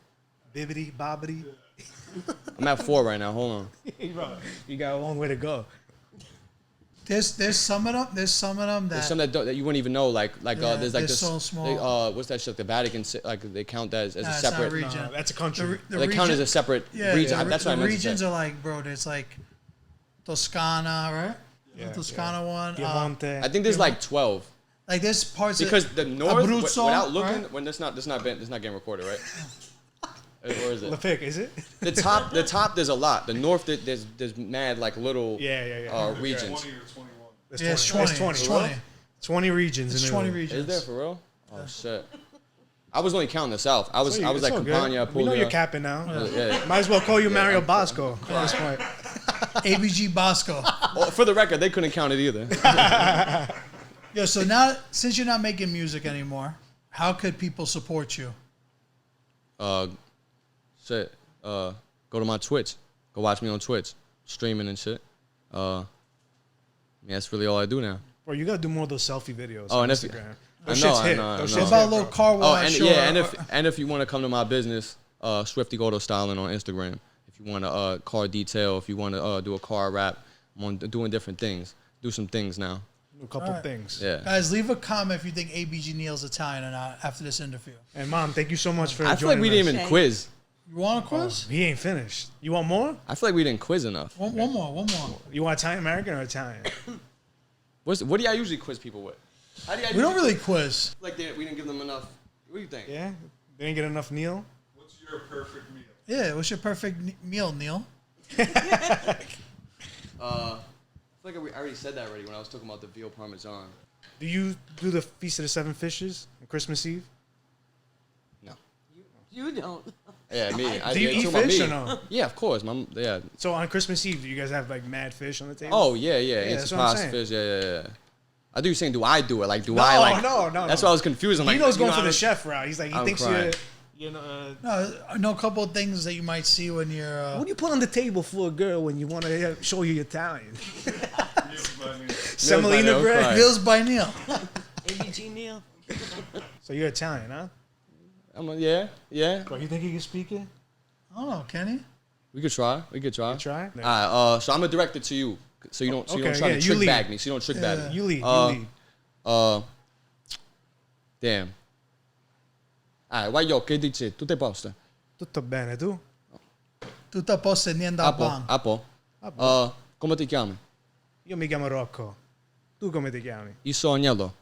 B: Bibbidi, bobbidi.
A: I'm at 4 right now. Hold on.
B: Bro, you got a long way to go.
C: There's some of them. There's some of them that.
A: There's some that you wouldn't even know. Like
C: Yeah,
A: there's like
C: they're
A: this.
C: so small.
A: What's that shit? The Vatican. Like they count that as
C: Nah,
A: a
C: it's not
A: separate.
C: region.
B: No, that's a country.
C: The
A: They count as a separate region. That's what I
C: the
A: meant
C: regions
A: to say.
C: are like, bro. There's like Toscana, right?
B: Yeah,
C: The Toscana one.
B: Piemonte.
A: I think there's like 12
C: like there's parts
A: because
C: of
A: the north.
C: Abruzzo,
A: Without looking,
C: right?
A: when this not getting recorded, right? Or is it?
B: Lepic, is it?
A: The top. There's a lot. The north. There's mad like little.
B: Yeah.
A: Regions.
E: 20 or 21.
B: There's
C: Yeah, it's
B: 20.
C: 20.
B: There's
C: It's
B: 20.
C: 20.
B: 20 regions
C: It's
B: in
C: 20
B: Italy.
C: regions.
A: Is there for real? Oh shit! I was only counting the south. I was
B: It's
A: like
B: all good.
A: Campania,
B: We know you're
A: Puglia.
B: capping now.
A: Yeah.
B: Might as well call you Mario Bosco at this point.
C: ABG Bosco.
A: Well, for the record, they couldn't count it either.
C: Yo, so now since you're not making music anymore, how could people support you?
A: Shit. Go to my Twitch. Go watch me on Twitch, streaming and shit. Yeah, that's really all I do now.
B: Bro, you gotta do more of those selfie videos
A: Oh,
B: on
A: and if
B: Instagram.
A: I
B: Those
A: know,
B: shits
A: I
B: hit.
A: know, I
B: Those
A: know.
B: shits
C: What about a
B: hit,
C: little
B: bro.
C: car
A: Oh,
C: wash?
A: and if you want to come to my business, Swifty Gordo Styling on Instagram. If you want a car detail, if you want to do a car wrap, I'm on doing different things. Do some things now.
B: A couple things.
A: Yeah.
C: Guys, leave a comment if you think ABG Neal's Italian or not after this interview.
B: And Mom, thank you so much for
A: I feel like we didn't even
D: Shame.
A: quiz.
C: You want a quiz?
B: He ain't finished. You want more?
A: I feel like we didn't quiz enough.
C: One more.
B: You want Italian American or Italian?
A: What do y'all usually quiz people with? How do y'all
C: We don't
A: usually
C: really quiz.
A: like we didn't give them enough? What do you think?
B: Yeah? They didn't get enough Neal?
E: What's your perfect meal?
C: Yeah, what's your perfect meal, Neil?
A: I feel like I already said that already when I was talking about the veal parmesan.
B: Do you do the Feast of the Seven Fishes on Christmas Eve?
A: No.
D: You don't.
A: Yeah, me.
B: Do you eat fish or no?
A: Yeah, of course. Yeah.
B: So on Christmas Eve, do you guys have like mad fish on the table?
A: Oh yeah.
B: that's what I'm
A: Antipas
B: saying.
A: fish. Yeah. I do you saying, do I do it? Like, do
B: No,
A: I like?
B: no.
A: That's why I was confused. I'm like,
B: Dino's
A: you
B: going
A: know
B: for
A: how
B: the
A: to-
B: chef route. He's like, he
A: I'm
B: thinks
A: crying.
B: you're,
C: No, I know a couple of things that you might see when you're.
B: what do you put on the table for a girl when you want to show you Italian? Semolina
A: Neal,
B: bread.
A: right.
C: Meals by Neil.
D: ABG Neal.
B: So you're Italian, huh?
A: Yeah.
B: Bro, you think you can speak it?
C: I don't know, Kenny.
A: We could try.
B: Try.
A: All right. So I'm gonna direct it to you, so you don't
B: Okay,
A: try
B: yeah,
A: to
B: you
A: trick
B: lead.
A: bag me. So you don't trick bag me.
B: You lead.
A: Damn. Vai io, che dici? Tutto a posto?
B: Tutto bene, tu?
C: Tutto a posto e niente a
A: Apo,
C: pan.
A: Apo. Come ti chiami?
B: Io mi chiamo Rocco. Tu come ti chiami?
A: Io sono Agnello.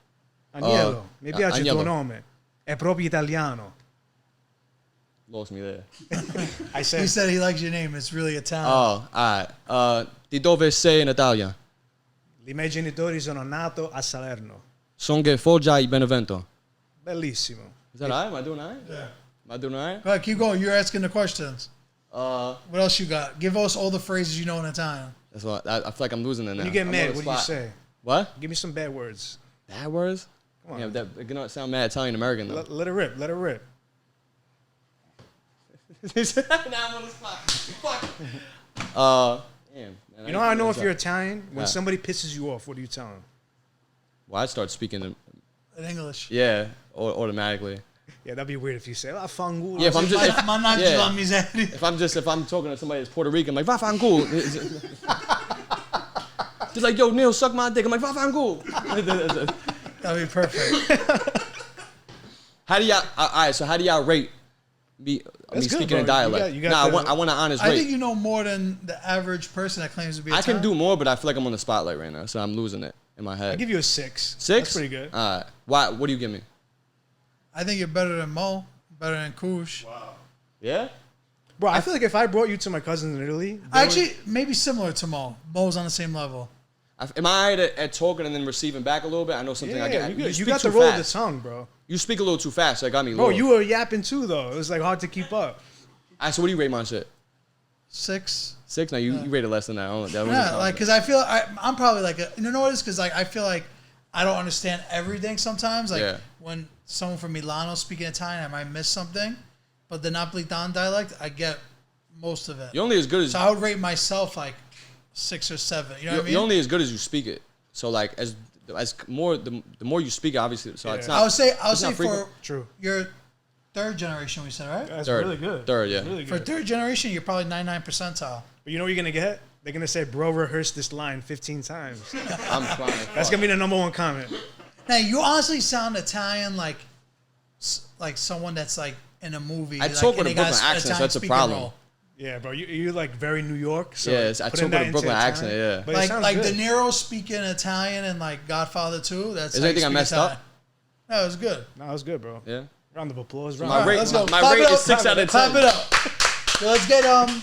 B: Agnello. Mi piace il tuo
A: Agnello.
B: nome. È proprio italiano.
A: Lost me there.
B: I
C: He
B: said,
C: said he likes your name. It's really Italian.
A: Oh, alright. Di dove sei in Italia?
B: i miei genitori sono nato a Salerno.
A: Sono che Foggia e Benevento.
B: Bellissimo.
A: Is that alright? Am I doing alright? Yeah. Am I doing alright?
C: Go ahead, keep going. You're asking the questions.
A: Uh,
C: What else you got? Give us all the phrases you know in Italian.
A: that's what I feel like I'm losing it now.
B: When you get
A: I'm
B: mad,
A: on the
B: what do you
A: spot.
B: say?
A: What?
B: Give me some bad words.
A: Bad words?
B: Come on.
A: Yeah, that it cannot sound mad Italian American though.
B: Let it rip. Let it rip.
A: Now I'm on the spot. Fuck. Damn. Man,
B: You know how I know if you're Italian? When somebody pisses you off, what do you tell them?
A: Well, I start speaking
C: In English.
A: yeah, automatically.
B: Yeah, that'd be weird if you say, "Ah, fangulo."
A: Yeah, if I'm just
C: If
A: if I'm talking to somebody that's Puerto Rican, I'm like, "Va Just like, yo, Neal, suck my dick. I'm like, "Va
C: that'd be perfect.
A: How do y'all? All right, so how do y'all rate me
B: That's good,
A: speaking
B: bro.
A: in dialect?
B: You got
A: Nah,
B: the-
A: I want an honest
C: I
A: rate.
C: think you know more than the average person that claims to be
A: I can
C: Italian.
A: do more, but I feel like I'm on the spotlight right now, so I'm losing it in my head.
B: I'll give you a 6.
A: 6?
B: That's pretty good.
A: All right. Why? What do you give me?
C: I think you're better than Mo, better than Kush.
A: Yeah.
B: Bro, I feel like if I brought you to my cousins in Italy,
C: Actually, maybe similar to Mo. Mo's on the same level.
A: Am I all right at talking and then receiving back a little bit? I know something.
B: yeah,
A: I get.
B: you
A: speak
B: got
A: too
B: the roll of the
A: fast.
B: tongue, bro.
A: You speak a little too fast, so it got me.
B: Bro,
A: low.
B: you were yapping too, though. It was like hard to keep up.
A: All right, so what do you rate my shit?
C: 6.
A: 6? No, you rated less than that.
C: Yeah, like, because I feel I'm probably like you know what it is? Because like I feel like I don't understand everything sometimes. Like
A: Yeah.
C: when someone from Milano speaking Italian, I might miss something, but the Napolitan dialect, I get most of it.
A: You're only as good as
C: So I would rate myself like 6 or 7. You know what I mean?
A: you're only as good as you speak it. So like as more the more you speak it, obviously. So it's
B: Yeah.
A: not.
C: I would say
A: it's not
C: for
A: frequent.
B: True.
C: your third generation, we said, right?
B: That's
A: Third.
B: really good.
A: Third, yeah.
B: Really
C: For
B: good.
C: third generation, you're probably 99 percentile.
B: But you know what you're going to get? They're going to say, bro, rehearse this line 15 times.
A: I'm crying.
B: That's going to be the #1 comment.
C: Now you honestly sound Italian, like someone that's like in a movie.
A: I
C: like,
A: talk with
C: and
A: a
C: they got
A: Brooklyn accent, so
C: Italian
A: that's a
C: speaking
A: problem.
C: role.
B: Yeah, bro. You're like very New York. So
A: Yeah, I
B: putting
A: talk with
B: that
A: a
B: into
A: Brooklyn
B: Italian-
A: accent, yeah.
B: But it sounds
C: Like
B: good.
C: De Niro speaking Italian and like Godfather 2. That's
A: Is
C: how you
A: anything I
C: speak
A: messed
C: Italian.
A: up?
C: No, it was good.
B: No, it was good, bro.
A: Yeah.
B: Round of applause.
A: My
B: Round
A: rate,
C: let's go.
A: my
C: Clap
A: rate
C: it
A: is
C: up.
A: 6 out of 10.
C: Clap it up. So let's get